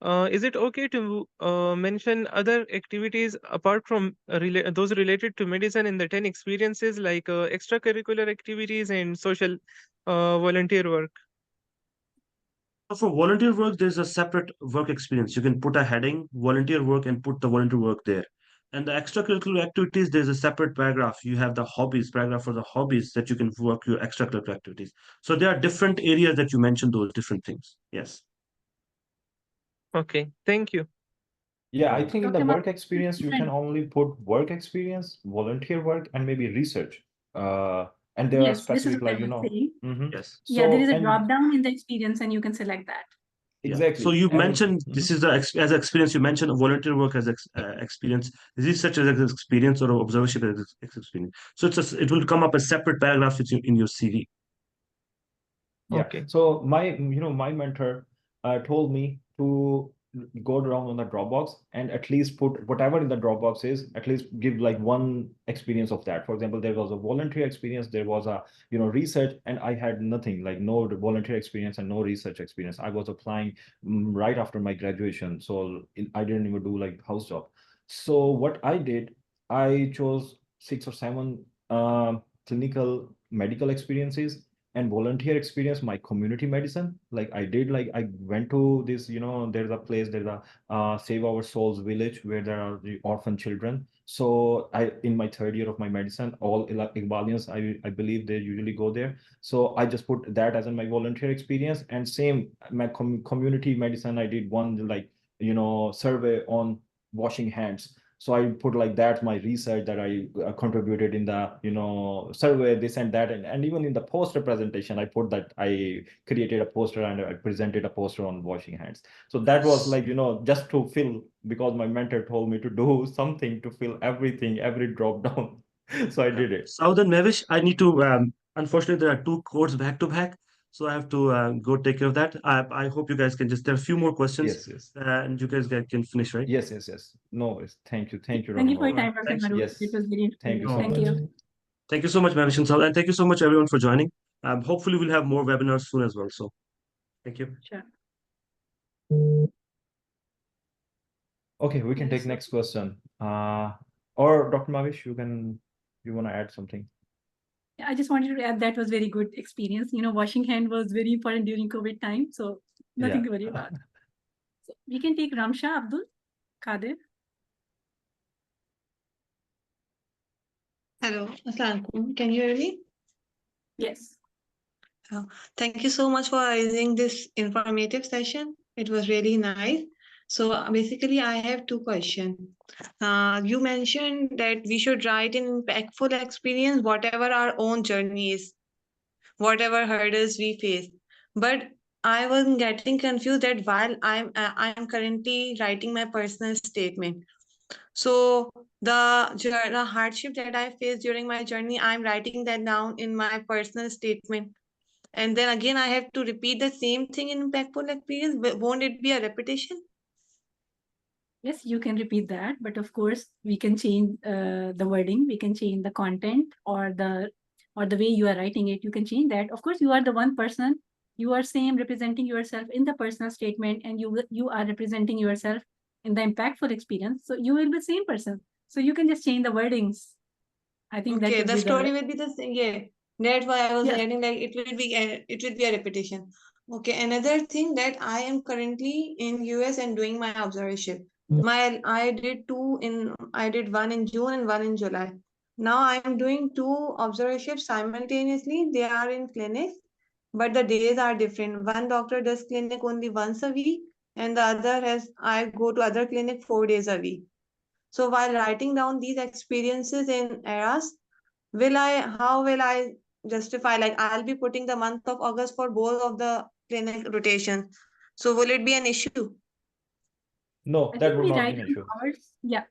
Is it okay to mention other activities apart from those related to medicine in the 10 experiences, like extracurricular activities and social volunteer work? So for volunteer work, there's a separate work experience. You can put a heading, volunteer work, and put the volunteer work there. And the extracurricular activities, there's a separate paragraph. You have the hobbies paragraph for the hobbies that you can work your extracurricular activities. So there are different areas that you mentioned those different things. Yes. Okay, thank you. Yeah, I think in the Dr. work experience, you can only put work experience, volunteer work, and maybe research. And there are Yes, this is specific, what I like, was saying. Yes. Yeah, there So, is a and drop down in the experience and you can select that. Yeah. exactly. So you And mentioned this is the as experience. You mentioned volunteer work as experience. Research as experience or observership as experience. So it will come up a separate paragraph in your CV. yeah. Okay. So my mentor told me to go around on the Dropbox and at least put whatever in the Dropbox is, at least give like one experience of that. For example, there was a volunteer experience, there was a research, and I had nothing, like no volunteer experience and no research experience. I was applying right after my graduation, so I didn't even do like house job. So what I did, I chose 6 or 7 clinical medical experiences and volunteer experience, my community medicine. Like I did, like I went to this, there's a place, there's a Save Our Souls village where there are the orphan children. So I, in my 3rd year of my medicine, all Iqbalians, I believe they usually go there. So I just put that as in my volunteer experience. And same, my community medicine, I did one like, survey on washing hands. So I put like that my research that I contributed in the survey, this and that, and even in the poster presentation I put that I created a poster and I presented a poster on washing hands. So that was like just to fill, because my mentor told me to do something to fill everything, every drop down. So I did it. Southern Mavish, I need to unfortunately there are 2 codes back to back. So I have to go take care of that. I hope you guys can just, there are a few more questions, Yes. and you guys can finish, right? Yes. No worries. Thank you, Thank Dr. you for your Maru. time, Dr. Thanks. Maru. Yes. It was very Thank you informative. so Thank much. you. Thank you so much, Mavish and Sal, and thank you so much everyone for joining. Hopefully we'll have more webinars soon as well. So thank you. Sure. Okay, we can Yes, take next question. Or Dr. Mavish, you want to add something? Yeah, I just wanted to add that was very good experience. You know, washing hand was very important during COVID time, so nothing to worry about. So we can take Ramsha Abdul Kadir. Hello, Assalamualaikum. Can you hear me? Yes. Thank you so much for arranging this informative session. It was really nice. So basically, I have two questions. You mentioned that we should write in impactful experience, whatever our own journey is, whatever hurdles we face. But I was getting confused that while I'm currently writing my personal statement. So the hardship that I faced during my journey, I'm writing that down in my personal statement. And then again, I have to repeat the same thing in impactful experience. Won't it be a repetition? Yes, you can repeat that, but of course we can change the wording, we can change the content or the way you are writing it. You can change that. Of course, you are the one person. You are same representing yourself in the personal statement, and you are representing yourself in the impactful experience. So you will be same person. So you can just change the wordings. I think that Okay, will the be story the will be the same. Yeah, that's why I was yes. getting like it will be a repetition. Okay, another thing that I am currently in US and doing my observation. I did one in June and one in July. Now I am doing two observations simultaneously. They are in clinics, but the days are different. One doctor does clinic only once a week, and the other has I go to other clinic 4 days a week. So while writing down these experiences in eras, how will I justify, like I'll be putting the month of August for both of the clinic rotations. So will it be an issue? No, I that think would we not be write an on issue. hours. Yeah.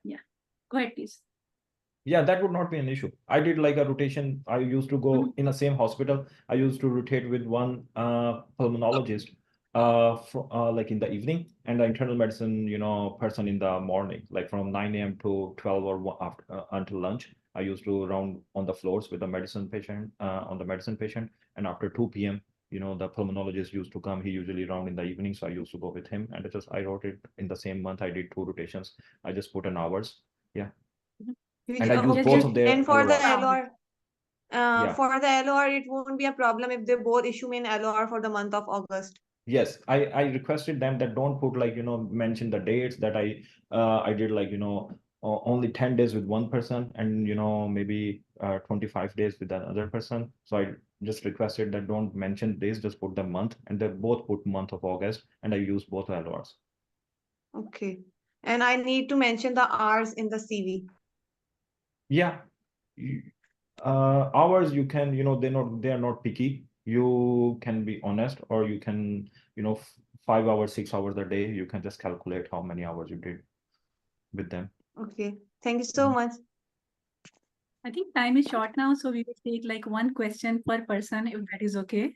Go ahead, please. Yeah, that would not be an issue. I did like a rotation. I used to go in the same hospital. I used to rotate with one pulmonologist like in the evening, and the internal medicine, person in the morning, like from 9 a.m. to 12 or after until lunch. I used to round on the floors with the medicine patient, and after 2 p.m., the pulmonologist used to come. He usually round in the evening, so I used to go with him, and I wrote it in the same month. I did two rotations. I just put in hours. Yeah. And I use Just both just of their And for the LORs. LOR, Yeah. for the LOR, it won't be a problem if they both issue me an LOR for the month of August. Yes, I requested them that don't put like, mention the dates that I did like, only 10 days with one person and, maybe 25 days with another person. So I just requested that don't mention days, just put the month, and they both put month of August, and I use both LORs. Okay. And I need to mention the R's in the CV. Yeah. Hours you can, they are not picky. You can be honest, or you can, 5 hours, 6 hours a day. You can just calculate how many hours you did with them. Okay. Thank you so much. I think time is short now, so we will take like one question per person, if that is okay.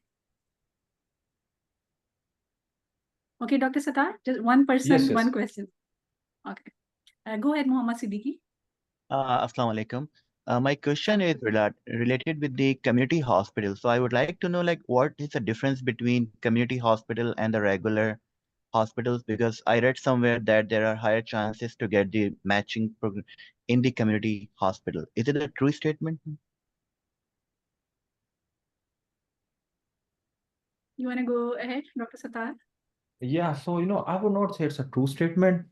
Okay, Dr. Sattar, just one person, Yes. one question. Okay. Go ahead, Muhammad Siddiqui. Assalamu alaikum. My question is related with the community hospital. So I would like to know, like, what is the difference between community hospital and the regular hospitals? Because I read somewhere that there are higher chances to get the matching program in the community hospital. Is it a true statement? You want to go ahead, Dr. Sattar? Yeah, so I would not say it's a true statement.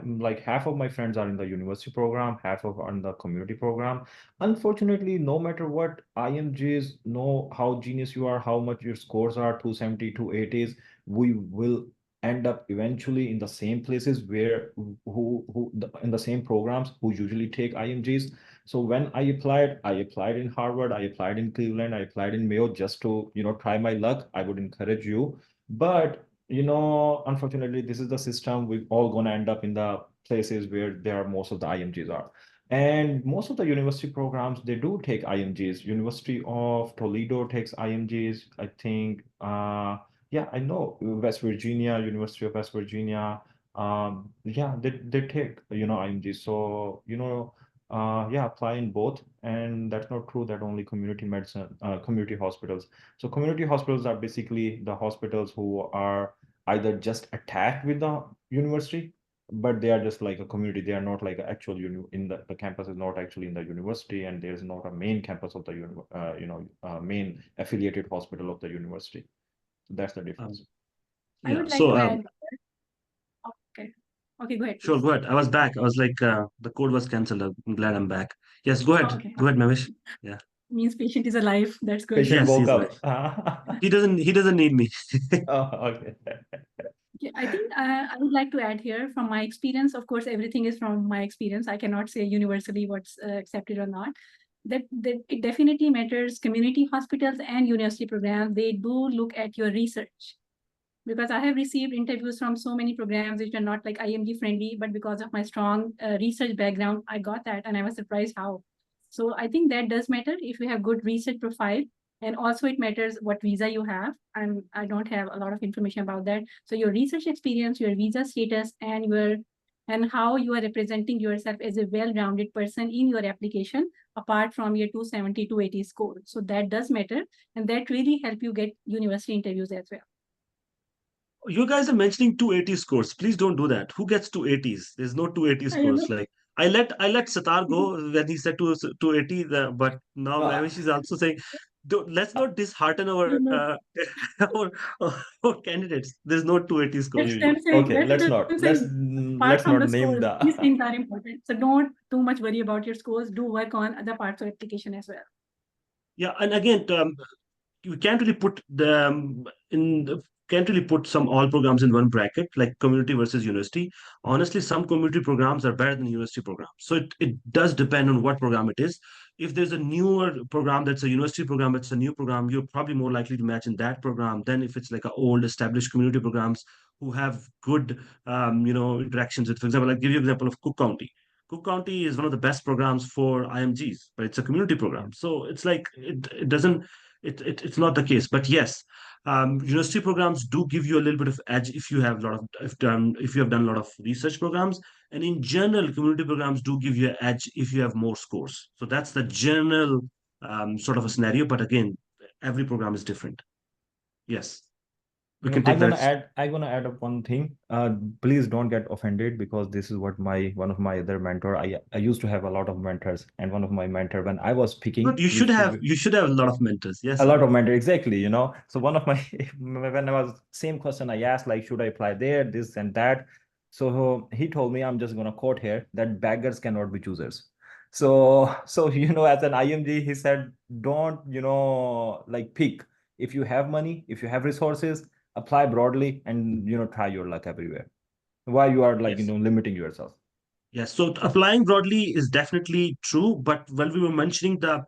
Like half of my friends are in the university program, half of are in the community program. Unfortunately, no matter what IMGs know how genius you are, how much your scores are, 270, 280s, we will end up eventually in the same places where in the same programs who usually take IMGs. So when I applied in Harvard, I applied in Cleveland, I applied in Mayo just to, try my luck. I would encourage you. But unfortunately, this is the system. We're all going to end up in the places where there are most of the IMGs are. And most of the university programs, they do take IMGs. University of Toledo takes IMGs, I think. Yeah, I know West Virginia, University of West Virginia. Yeah, they take, IMGs. So, yeah, apply in both. And that's not true that only community medicine, community hospitals. So community hospitals are basically the hospitals who are either just attached with the university, but they are just like a community. They are not like actual in the campus is not actually in the university, and there's not a main campus of the main affiliated hospital of the university. So that's the difference. I Yeah. would like So to add. Okay. Okay, go ahead, sure, please. go ahead. I was back. I was like, the code was cancelled. I'm glad I'm back. Yes, go ahead. Okay. Go ahead, Mavish. Yeah. Means patient is alive. That's good. Patient Yes, woke he's up. like, he doesn't need me. Oh, okay. Yeah, I think I would like to add here from my experience. Of course, everything is from my experience. I cannot say universally what's accepted or not. That it definitely matters. Community hospitals and university programs, they do look at your research, because I have received interviews from so many programs which are not like IMG friendly, but because of my strong research background, I got that, and I was surprised how. So I think that does matter if you have good research profile, and also it matters what visa you have. And I don't have a lot of information about that. So your research experience, your visa status, and how you are representing yourself as a well-rounded person in your application, apart from your 270, 280 score. So that does matter, and that really help you get university interviews as well. You guys are mentioning 280 scores. Please don't do that. Who gets 280s? There's no 280 I don't know. scores. Like I let Satar go when he said 280, but now Mavish is also saying, let's not dishearten our our, our candidates. There's no 280 scores. That's what I'm saying. Okay, That's what I'm saying. Apart let's from not the name scores, these the things are important. So don't too much worry about your scores. Do work on other parts of application as well. Yeah, and again, you can't really put the in the, can't really put some all programs in one bracket like community versus university. Honestly, some community programs are better than university programs, so it does depend on what program it is. If there's a newer program that's a university program, it's a new program, you're probably more likely to match in that program than if it's like a old established community programs who have good interactions with. For example, I'll give you an example of Cook County is one of the best programs for IMGs, but it's a community yeah. program, so it's like it doesn't it's not the case. But yes, university programs do give you a little bit of edge if you have a lot of if you have done a lot of research programs, and in general community programs do give you an edge if you have more scores. So that's the general sort of a scenario, but again, every program is different. Yes, we can I take wanna that. add I wanna add up one thing. Please don't get offended, because this is what one of my other mentor. I used to have a lot of mentors, and one of my mentor when I was But picking, you should have a lot of mentors. Yes, a lot of mentor, exactly. So one of my when I was same question I asked, like, should I apply there, this and that. So he told me, I'm just gonna quote here, that beggars cannot be choosers. So as an IMG, he said, don't like pick. If you have money, if you have resources, apply broadly, and try your luck everywhere. Why you are like yes. limiting yourself? Yes, so applying broadly is definitely true, but when we were mentioning the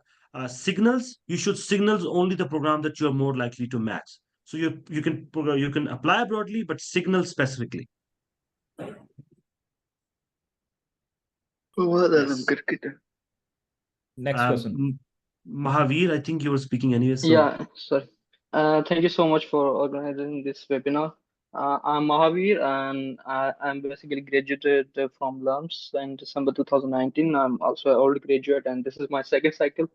signals, you should signals only the program that you are more likely to match. So you can apply broadly, but signal specifically. Yes. Next question. Mahavir, I think you were speaking anyway. So Yeah, sorry. Thank you so much for organizing this webinar. I'm Mahavir, and I'm basically graduated from LUMS in December 2019. I'm also an old graduate, and this is my second cycle.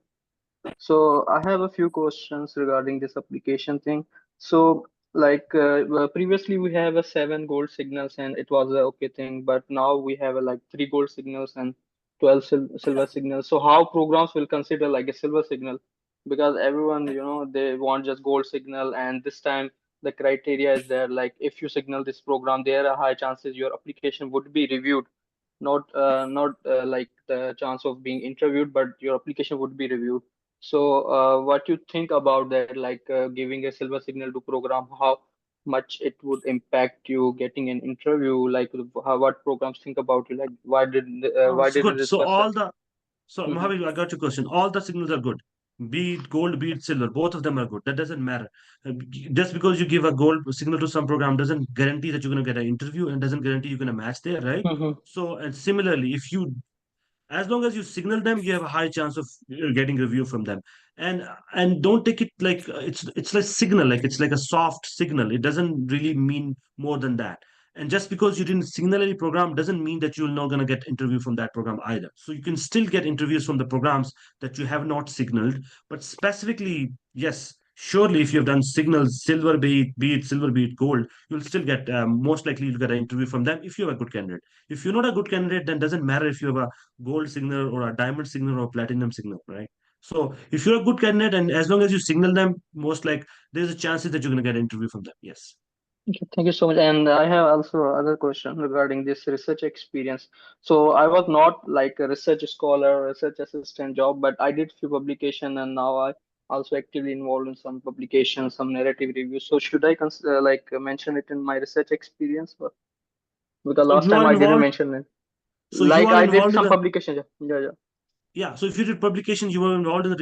So I have a few questions regarding this application thing. So well, previously we have a 7 gold signals and it was a okay thing, but now we have like 3 gold signals and 12 silver signals. So how programs will consider like a silver signal? Because everyone, they want just gold signal, and this time the criteria is there, like if you signal this program, there are high chances your application would be reviewed, not like the chance of being interviewed, but your application would be reviewed. So what you think about that, like giving a silver signal to program, how much it would impact you getting an interview, like what programs think about you, like why so did it good. So request all such? the so Mhm. Mahavir, I got your question. All the signals are good. Be it gold, be it silver, both of them are good. That doesn't matter. Just because you give a gold signal to some program doesn't guarantee that you're going to get an interview, and doesn't guarantee you're going to match there, right? Mhm. So, and similarly, if you As long as you signal them, you have a high chance of getting review from them. And don't take it like it's like signal, like it's like a soft signal. It doesn't really mean more than that. And just because you didn't signal any program doesn't mean that you're not going to get interview from that program either. So you can still get interviews from the programs that you have not signaled. But specifically, yes, surely if you've done signals, silver, be it silver, be it gold, you'll still get most likely you'll get an interview from them if you're a good candidate. If you're not a good candidate, then doesn't matter if you have a gold signal or a diamond signal or platinum signal, right? So if you're a good candidate and as long as you signal them, most like there's a chances that you're going to get an interview from them. Yes. Okay, thank you so much. And I have also other question regarding this research experience. So I was not like a research scholar, research assistant job, but I did few publication, and now I also actively involved in some publications, some narrative reviews. So should I consider mention it in my research experience? Because So last you time are I didn't involved. mention it. So you Like are I did involved in some the publication. Yeah. Yeah, so if you did publication, you were involved in the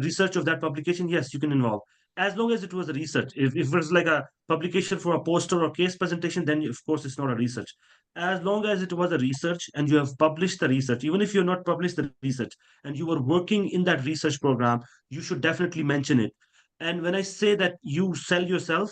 research of that publication. Yes, you can involve as long as it was a research. If it was like a publication for a poster or case presentation, then of course it's not a research. As long as it was a research and you have published the research, even if you're not published the research and you were working in that research program, you should definitely mention it. And when I say that you sell yourself,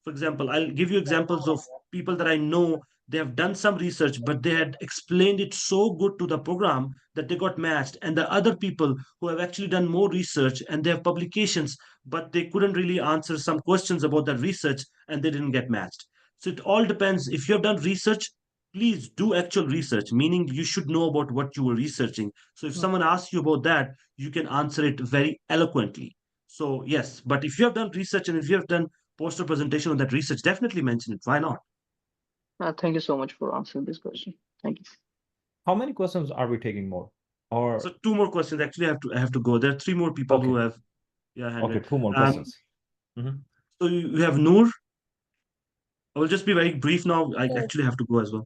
for example, I'll give you examples of people that I know. They have done some research, but they had explained it so good to the program that they got matched. And the other people who have actually done more research and they have publications, but they couldn't really answer some questions about that research and they didn't get matched. So it all depends. If you have done research, please do actual research, meaning you should know about what you were researching. So if someone asks you about that, you can answer it very eloquently. So yes, but if you have done research and if you have done poster presentation on that research, definitely mention it. Why not? Thank you so much for answering this question. Thank you. How many questions are we taking more? Or So two more questions. Actually, I have to go. There are three more people who okay, have hand okay, raised. two more questions. Mhm. So you have Noor. I will just be very brief now. I Yes. actually have to go as well.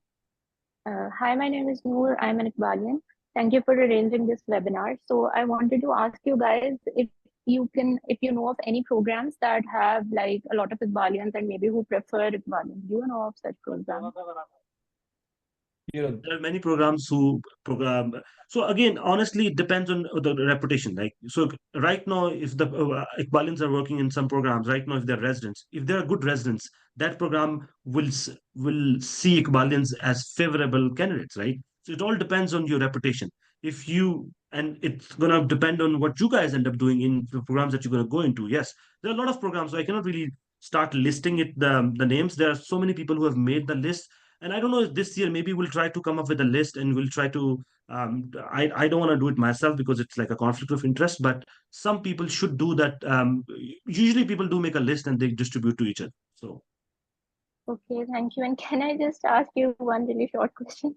Hi, my name is Noor. I'm an Iqbalian. Thank you for arranging this webinar. So I wanted to ask you guys if you know of any programs that have like a lot of Iqbalians and maybe who prefer Iqbalians. Do you know of such programs? You There are many programs who program. So again, honestly, it depends on the reputation. Like so, right now, if the Iqbalians are working in some programs, right now, if they're residents, if they're good residents, that program will see Iqbalians as favorable candidates, right? So it all depends on your reputation. If you and it's gonna depend on what you guys end up doing in the programs that you're gonna go into. Yes, there are a lot of programs, so I cannot really start listing it the names. There are so many people who have made the list and I don't know if this year maybe we'll try to come up with a list and we'll try to I don't want to do it myself because it's like a conflict of interest, but some people should do that. Usually people do make a list and they distribute to each other. So Okay, thank you. And can I just ask you one really short question?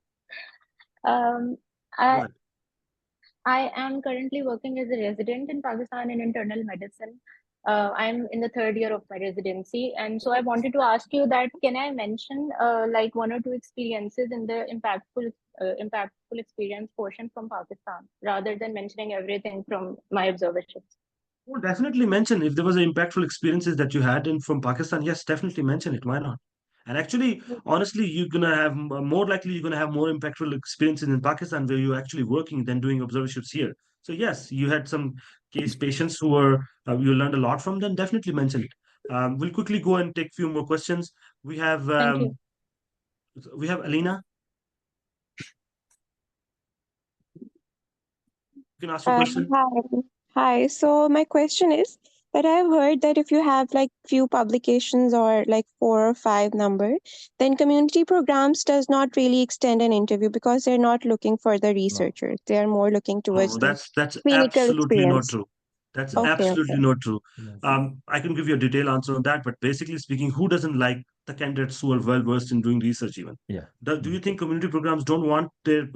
Um, go I ahead. I am currently working as a resident in Pakistan in internal medicine. I'm in the third year of my residency, and so I wanted to ask you that can I mention like one or two experiences in the impactful experience portion from Pakistan rather than mentioning everything from my observations? Well, definitely mention if there was impactful experiences that you had in from Pakistan. Yes, definitely mention it. Why not? And actually, honestly, you're gonna have more likely you're gonna have more impactful experiences in Pakistan where you're actually working than doing observerships here. So yes, you had some case patients who were you learned a lot from them. Definitely mention it. We'll quickly go and take a few more questions. We have Thank you. Alina. You can ask your question. Hi. Hi. So my question is that I've heard that if you have like few publications or like four or five number, then community programs does not really extend an interview because they're not looking for the No. researchers. They are more looking No, towards no, the that's clinical absolutely not experience. true. That's No. Okay, absolutely okay. not true. No. I can give you a detailed answer on that, but basically speaking, who doesn't like the candidates who are well versed in doing research even? Yeah. Do you think community programs don't want their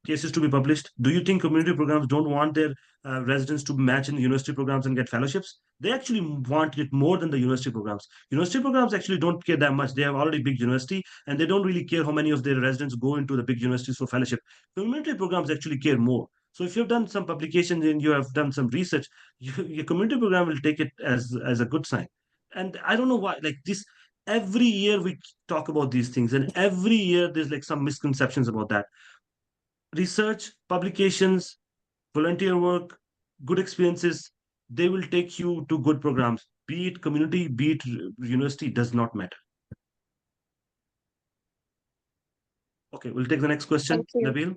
cases to be published? Do you think community programs don't want their residents to match in university programs and get fellowships? They actually want it more than the university programs. University programs actually don't care that much. They have already big university and they don't really care how many of their residents go into the big universities for fellowship. Community programs actually care more. So if you've done some publications and you have done some research, your community program will take it as a good sign. And I don't know why, like this, every year we talk about these things, and every year there's like some misconceptions about that. research, publications, volunteer work, good experiences, they will take you to good programs. Be it community, be it university, does not matter. Okay, we'll take the next question. Thank you. Nabil.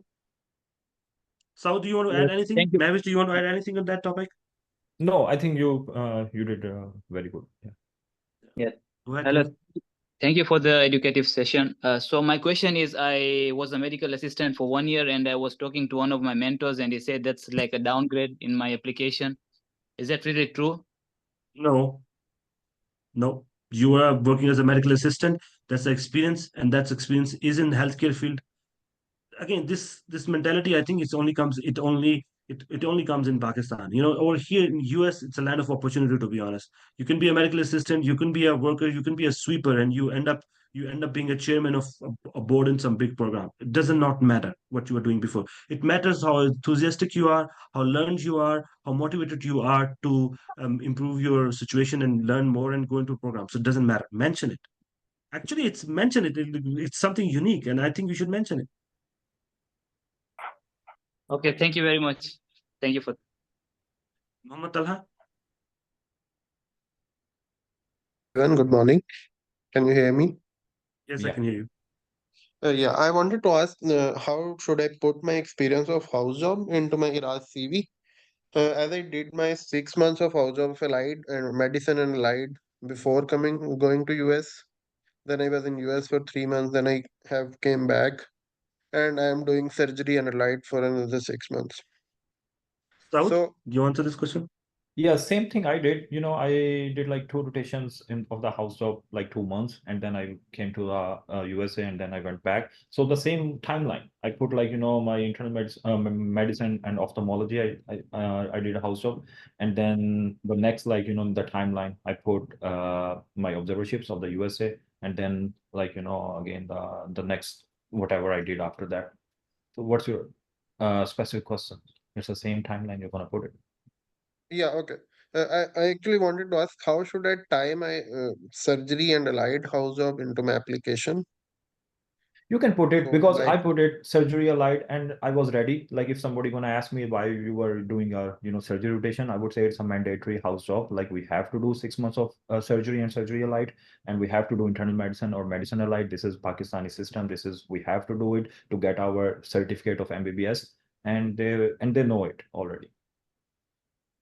Saud, do you want to Yes, add anything? thank you. Mavish, do you want to add anything on that topic? No, I think you did very good. Yeah. Yes. Go ahead, Hello. Kamal. Thank you for the educative session. So my question is, I was a medical assistant for 1 year, and I was talking to one of my mentors, and he said that's like a downgrade in my application. Is that really true? No, no. You are working as a medical assistant. That's the experience, and that experience is in the healthcare field. Again, this mentality, I think it only comes in Pakistan. Over here in US, it's a land of opportunity, to be honest. You can be a medical assistant, you can be a worker, you can be a sweeper, and you end up being a chairman of a board in some big program. It does not matter what you were doing before. It matters how enthusiastic you are, how learned you are, how motivated you are to improve your situation and learn more and go into a program. So it doesn't matter. Mention it. Actually, it's something unique, and I think you should mention it. Okay, thank you very much. Thank you for. Muhammad Talha? Everyone, good morning. Can you hear me? Yes, I Yeah. can hear you. Yeah, I wanted to ask how should I put my experience of house job into my Iraq CV? As I did my 6 months of house job of allied and medicine and allied before going to US. Then I was in US for 3 months. Then I have came back and I am doing surgery and allied for another 6 months. Saud, So do you answer this question? Yeah, same thing I did. I did like 2 rotations of the house job, like 2 months, and then I came to the USA, and then I went back. So the same timeline. I put like my internal medicine and ophthalmology. I did a house job, and then the next the timeline I put my observerships of the USA, and then again the next whatever I did after that. So what's your specific question? It's the same timeline you're gonna put it. yeah, okay. I actually wanted to ask how should I tie my surgery and allied house job into my application? You can put it So because I like put it surgery allied and I was ready. Like if somebody gonna ask me why you were doing a surgery rotation, I would say it's a mandatory house job. Like we have to do 6 months of surgery and surgery allied, and we have to do internal medicine or medicine allied. This is Pakistani system. We have to do it to get our certificate of MBBS, and they know it already.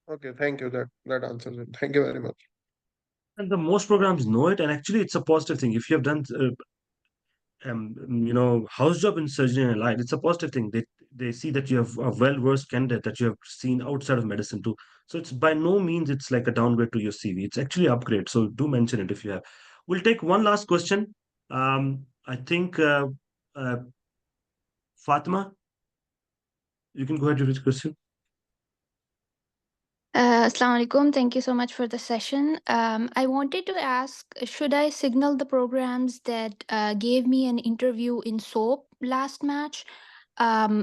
okay, thank you. That answers it. Thank you very much. And the most programs know it, and actually, it's a positive thing. If you have done, house job in surgery and allied, it's a positive thing. They see that you have a well-versed candidate that you have seen outside of medicine too. So it's by no means it's like a downgrade to your CV. It's actually upgrade. So do mention it if you have. We'll take one last question. I think Fatima, you can go ahead with your question. Assalamu alaikum. Thank you so much for the session. I wanted to ask, should I signal the programs that gave me an interview in SOAP last match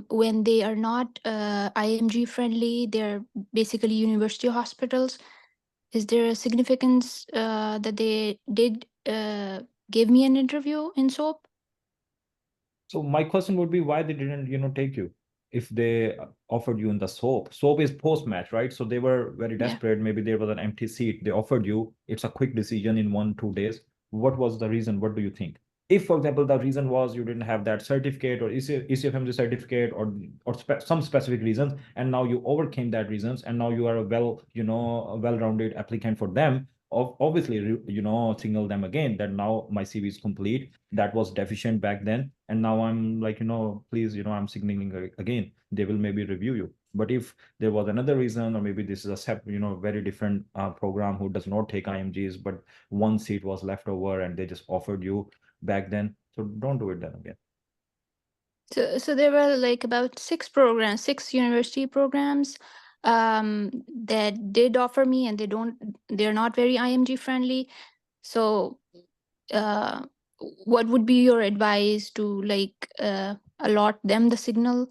when they are not IMG friendly? They're basically university hospitals. Is there a significance that they did give me an interview in SOAP? So my question would be why they didn't, take you if they offered you in the SOAP. SOAP is post-match, right? So they were very Yeah. desperate. Maybe there was an empty seat. They offered you. It's a quick decision in 1-2 days. What was the reason? What do you think? If, for example, the reason was you didn't have that certificate or ECFMG certificate or some specific reasons, and now you overcame that reasons, and now you are a well-rounded applicant for them, obviously, signal them again that now my CV is complete. That was deficient back then, and now I'm like, please, I'm signaling again. They will maybe review you. But if there was another reason, or maybe this is a very different program who does not take IMGs, but one seat was left over and they just offered you back then, so don't do it then again. So there were like about 6 university programs that did offer me, and they're not very IMG friendly. So what would be your advice to allot them the signal?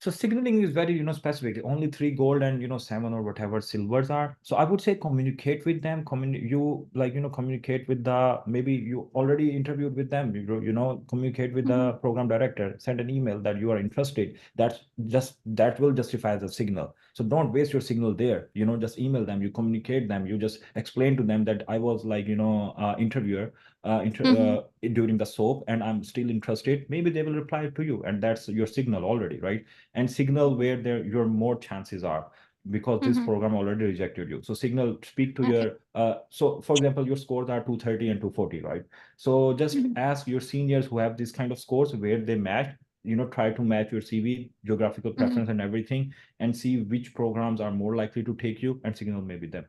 So signaling is very, specific. Only 3 gold and, 7 or whatever silvers are. So I would say communicate with them. Communicate with maybe you already interviewed with them. Communicate with the program director. Send an email that you are interested. That will justify the signal. So don't waste your signal there. Just email them. You communicate them. You just explain to them that I was interviewer during the SOAP and I'm still interested. Maybe they will reply to you, and that's your signal already, right? And signal where your more chances are, because this program already rejected you. So signal, speak to your so for example, your scores are 230 and 240, right? So just ask your seniors who have this kind of scores where they match, try to match your CV, geographical preference and everything, and see which programs are more likely to take you, and signal maybe them.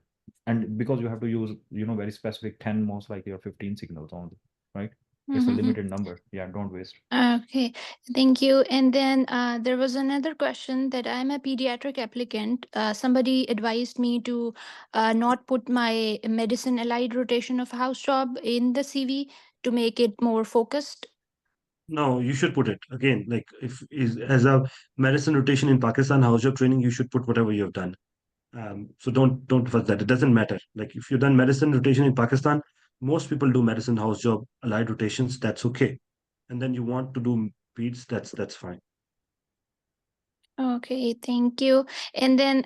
And because you have to use, very specific 10 most likely or 15 signals only, right? It's a limited number. Yeah, don't waste. Okay, thank you. And then there was another question that I'm a pediatric applicant. Somebody advised me to not put my medicine allied rotation of house job in the CV to make it more focused. No, you should put it again. Like if is as a medicine rotation in Pakistan, house job training, you should put whatever you have done. So don't fuss that. It doesn't matter. Like if you've done medicine rotation in Pakistan, most people do medicine house job allied rotations. That's okay. And then you want to do peds, that's fine. Okay, thank you. And then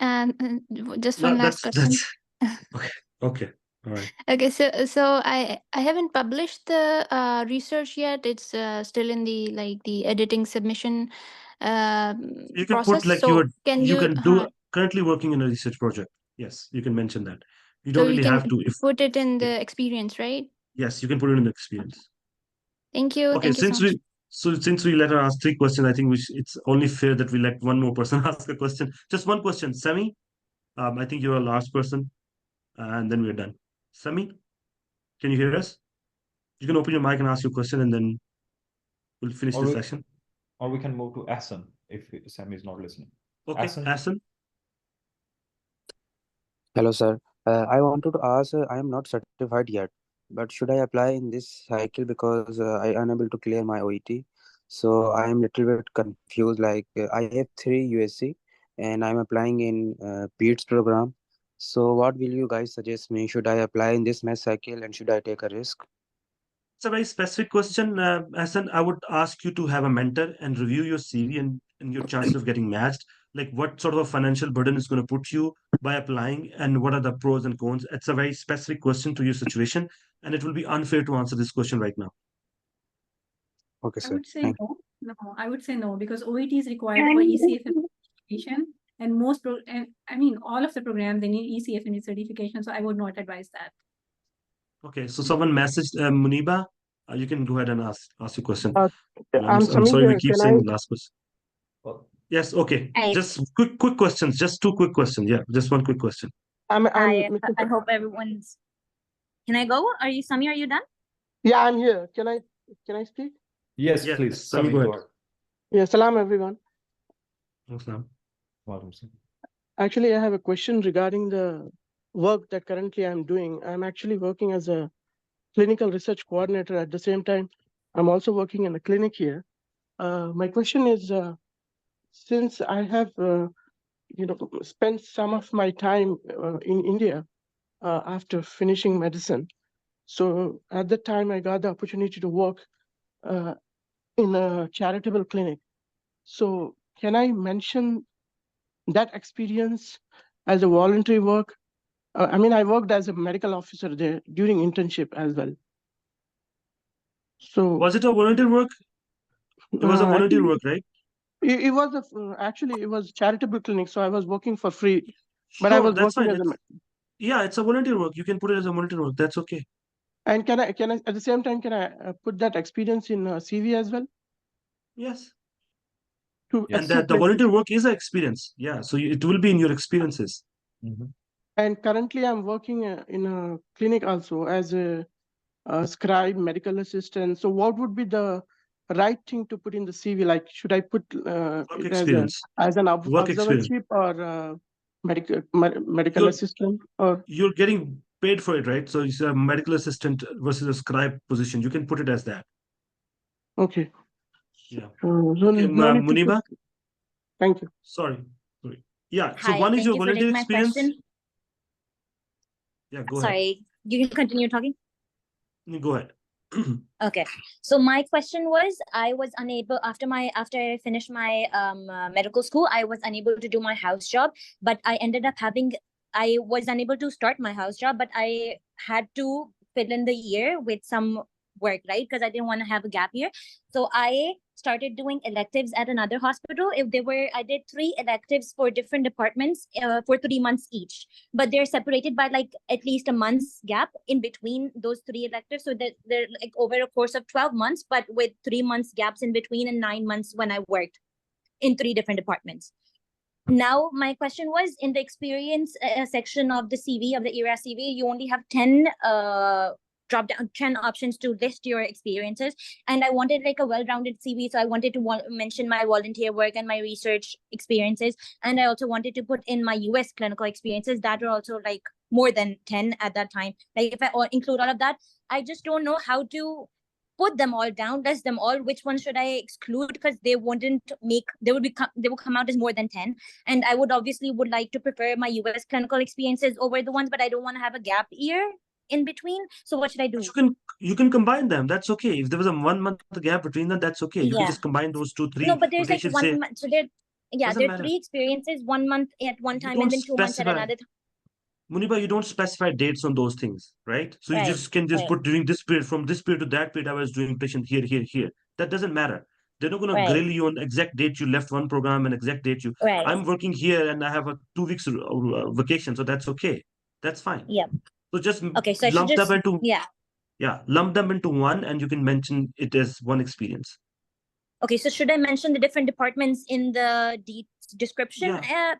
just No, one last question. okay. Okay. All right. Okay, so I haven't published the research yet. It's still in the editing submission You can put process. like So can you you can do currently working in a research project. Yes, you can mention that. You so don't you really can have to. If put it in yeah, the experience, right? yes, you can put it in the experience. Thank you. Okay, Thank you so much. since we let her ask 3 questions, I think it's only fair that we let one more person ask a question. Just one question, Sami. I think you're a last person, and then we're done. Sami, can you hear us? You can open your mic and ask your question, and then we'll finish the session. Or we can move to Asan if Sammy is not listening. Okay, Asan. Hello, sir. I wanted to ask, I am not certified yet, but should I apply in this cycle because I unable to clear my OET? So I am little bit confused. Like I have 3 USC and I'm applying in PEDS program. So what will you guys suggest me? Should I apply in this math cycle and should I take a risk? It's a very specific question, Hassan. I would ask you to have a mentor and review your CV and your chances of getting matched. Like what sort of a financial burden is going to put you by applying, and what are the pros and cons? It's a very specific question to your situation, and it will be unfair to answer this question right now. Okay, I sir. would say Thank no. No, I would say no because OET is required for ECFM certification, and all of the programs they need ECFM certification. So I would not advise that. Okay, so someone messaged Muniba. You can go ahead and ask your question. I'm I'm sorry, we here. keep Can saying I? last question. Yes, okay. Hi. Just quick questions. Just 2 quick questions. Yeah, just one quick question. I'm Hi, I hope everyone's. Can I go? Are you Sami? Are you done? Yeah, I'm here. Can I speak? Yes, Yes, please. Sami, go ahead. Yeah, salam everyone. Welcome. Actually, I have a question regarding the work that currently I'm doing. I'm actually working as a clinical research coordinator. At the same time, I'm also working in a clinic here. My question is, since I have, spent some of my time in India after finishing medicine, so at the time I got the opportunity to work in a charitable clinic. So can I mention that experience as a voluntary work? I worked as a medical officer there during internship as well. So was it a volunteer work? It was a volunteer work, right? It was actually it was charitable clinic, so I was working for free, but I Sure, was that's working fine. as Yeah, it's a volunteer work. You can put it as a volunteer work. That's okay. And can I at the same time can I put that experience in CV as well? Yes. At And two that the places. volunteer work is an experience. Yeah, so it will be in your experiences. And currently, I'm working in a clinic also as a scribe, medical assistant. So, what would be the right thing to put in the CV? Like, should I put Work it experience. as an Work experience. observership or medical You're, assistant? Or you're getting paid for it, right? So it's a medical assistant versus a scribe position. You can put it as that. okay. Yeah. So Okay, no need to Muniba. Thank you. Sorry. Yeah. So Hi, one is thank your you for volunteer taking my experience. question. Yeah, go ahead. Sorry, you can continue talking. Go ahead. Okay, so my question was, I was unable after I finished my medical school, I was unable to do my house job, but I was unable to start my house job, but I had to fill in the year with some work, right? Because I didn't want to have a gap year. So I started doing electives at another hospital. I did 3 electives for different departments for 3 months each, but they're separated by like at least a month's gap in between those 3 electives. So that they're like over a course of 12 months, but with 3 months gaps in between and 9 months when I worked in 3 different departments. Now, my question was, in the experience section of the CV, of the ERA CV, you only have 10 drop down 10 options to list your experiences, and I wanted like a well-rounded CV, so I wanted to mention my volunteer work and my research experiences, and I also wanted to put in my US clinical experiences that are also like more than 10 at that time. Like if I include all of that, I just don't know how to put them all down, list them all, which one should I exclude, because they will come out as more than 10, and I would like to prefer my US clinical experiences over the ones, but I don't want to have a gap year in between. So what should I do? You can combine them. That's okay. If there was a 1 month gap between them, that's okay. You can Yeah. just combine those two, three. No, but there's like Rotation, 1 say, month. So there, yeah, doesn't there are matter. 3 experiences, 1 month at one You time, don't and then 2 months at specify. another time. Muniba, you don't specify dates on those things, right? So you Right, just can just right. put during this period, from this period to that period, I was doing patient here, here, here. That doesn't matter. They're not going to Right. grill you on exact date you left one program and exact date you. Right. I'm working here and I have a 2 weeks vacation, so that's okay. That's fine. Yep. So just Okay, so I should lump them just, into yeah. lump them into one, and you can mention it as one experience. Okay, so should I mention the different departments in the description? Yeah.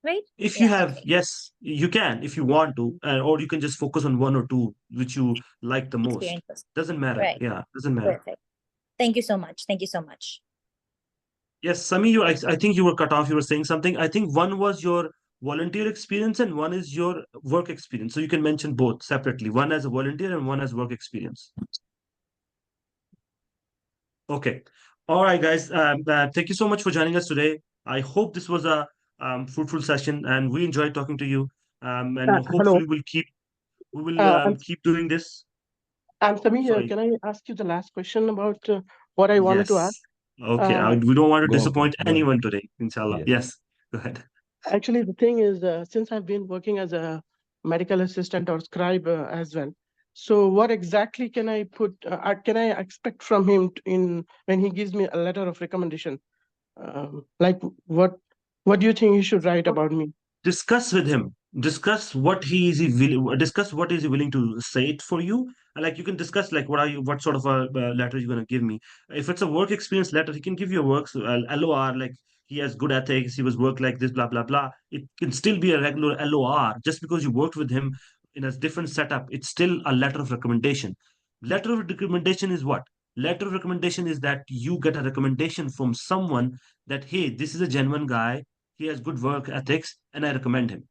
Right? If Yeah, you have, okay. yes, you can if you want to, or you can just focus on one or two which you like the most. Experiences. Doesn't matter. Right. Yeah, doesn't matter. Perfect. Thank you so much. Thank you so much. Yes, Sami, I think you were cut off. You were saying something. I think one was your volunteer experience and one is your work experience. So you can mention both separately, one as a volunteer and one as work experience. Okay. All right, guys. Thank you so much for joining us today. I hope this was a fruitful session and we enjoyed talking to you. And Hello. hopefully we will I'm keep doing this. Sami. Sorry. Can I ask you the last question about what I wanted to ask? Yes. Okay. We don't want to Go, disappoint go ahead. anyone today, inshallah. Yes. Yes. Go ahead. Actually, the thing is, since I've been working as a medical assistant or scribe as well, so what exactly can I can I expect from him when he gives me a letter of recommendation? Like what do you think he should write about me? Discuss with him. Discuss what he is discuss what is he willing to say it for you. Like you can discuss like what sort of a letter you're going to give me. If it's a work experience letter, he can give you a work LOR, like he has good ethics, he was worked like this, blah blah blah. It can still be a regular LOR. Just because you worked with him in a different setup, it's still a letter of recommendation. Letter of recommendation is what? Letter of recommendation is that you get a recommendation from someone that, hey, this is a genuine guy, he has good work ethics, and I recommend him.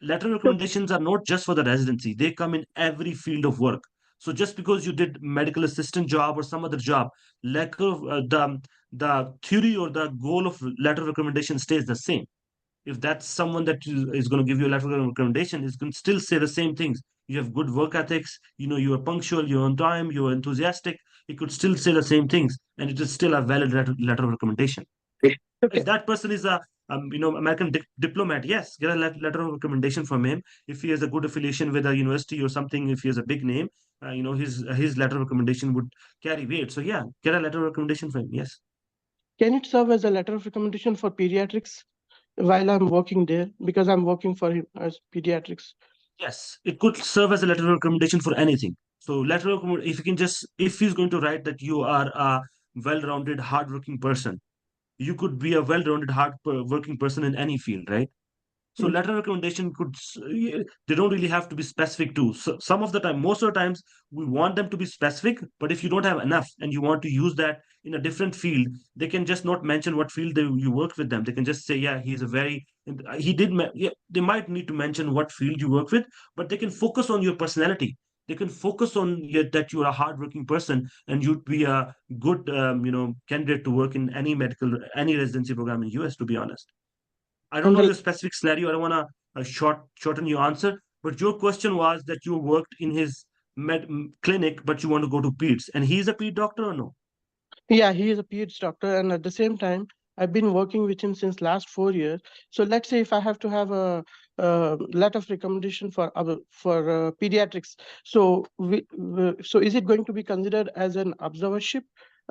Letter recommendations are not just for the residency, they come in every field of work. So just because you did medical assistant job or some other job, letter of, the theory or the goal of letter recommendation stays the same. If that's someone that is going to give you a letter of recommendation, is going to still say the same things. You have good work ethics, you are punctual, you're on time, you're enthusiastic. It could still say the same things, and it is still a valid letter of recommendation. If that person is a American diplomat, yes, get a letter of recommendation from him. If he has a good affiliation with a university or something, if he has a big name, his letter of recommendation would carry weight. So yeah, get a letter of recommendation from him. Yes. Can it serve as a letter of recommendation for pediatrics while I'm working there, because I'm working for him as pediatrics? Yes, it could serve as a letter of recommendation for anything. So if you can if he's going to write that you are a well-rounded, hardworking person, you could be a well-rounded, hard-working person in any field, right? So letter recommendation they don't really have to be specific too. So some of the time, most of the times, we want them to be specific. But if you don't have enough and you want to use that in a different field, they can just not mention what field you worked with them. They can just say, yeah, he's a very he did. Yeah, they might need to mention what field you work with, but they can focus on your personality. They can focus on that you're a hardworking person and you'd be a good, candidate to work in any residency program in US, to be honest. I don't And know the your specific scenario. I don't want to shorten your answer, but your question was that you worked in his clinic, but you want to go to peds, and he's a ped doctor or no? Yeah, he is a PhD doctor, and at the same time, I've been working with him since last 4 years. So let's say if I have to have a letter of recommendation for pediatrics, so so is it going to be considered as an observership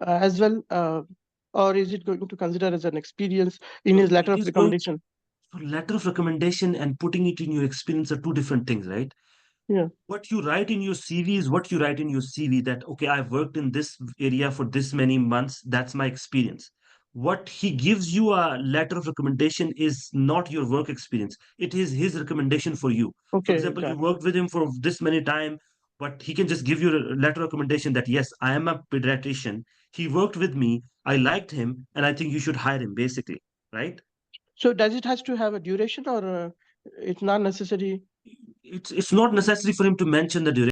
as well, or is it going to consider as an experience in his letter It of is going. recommendation? So letter of recommendation and putting it in your experience are two different things, right? Yeah. What you write in your CV is what you write in your CV, that, okay, I've worked in this area for this many months. That's my experience. What he gives you a letter of recommendation is not your work experience. It is his recommendation for you. For Okay, example, you got it. worked with him for this many time, but he can just give you a letter of recommendation that, yes, I am a pediatrician. He worked with me. I liked him, and I think you should hire him, basically, right? So does it has to have a duration, or it's not necessary? It's not necessary for him to mention the duration.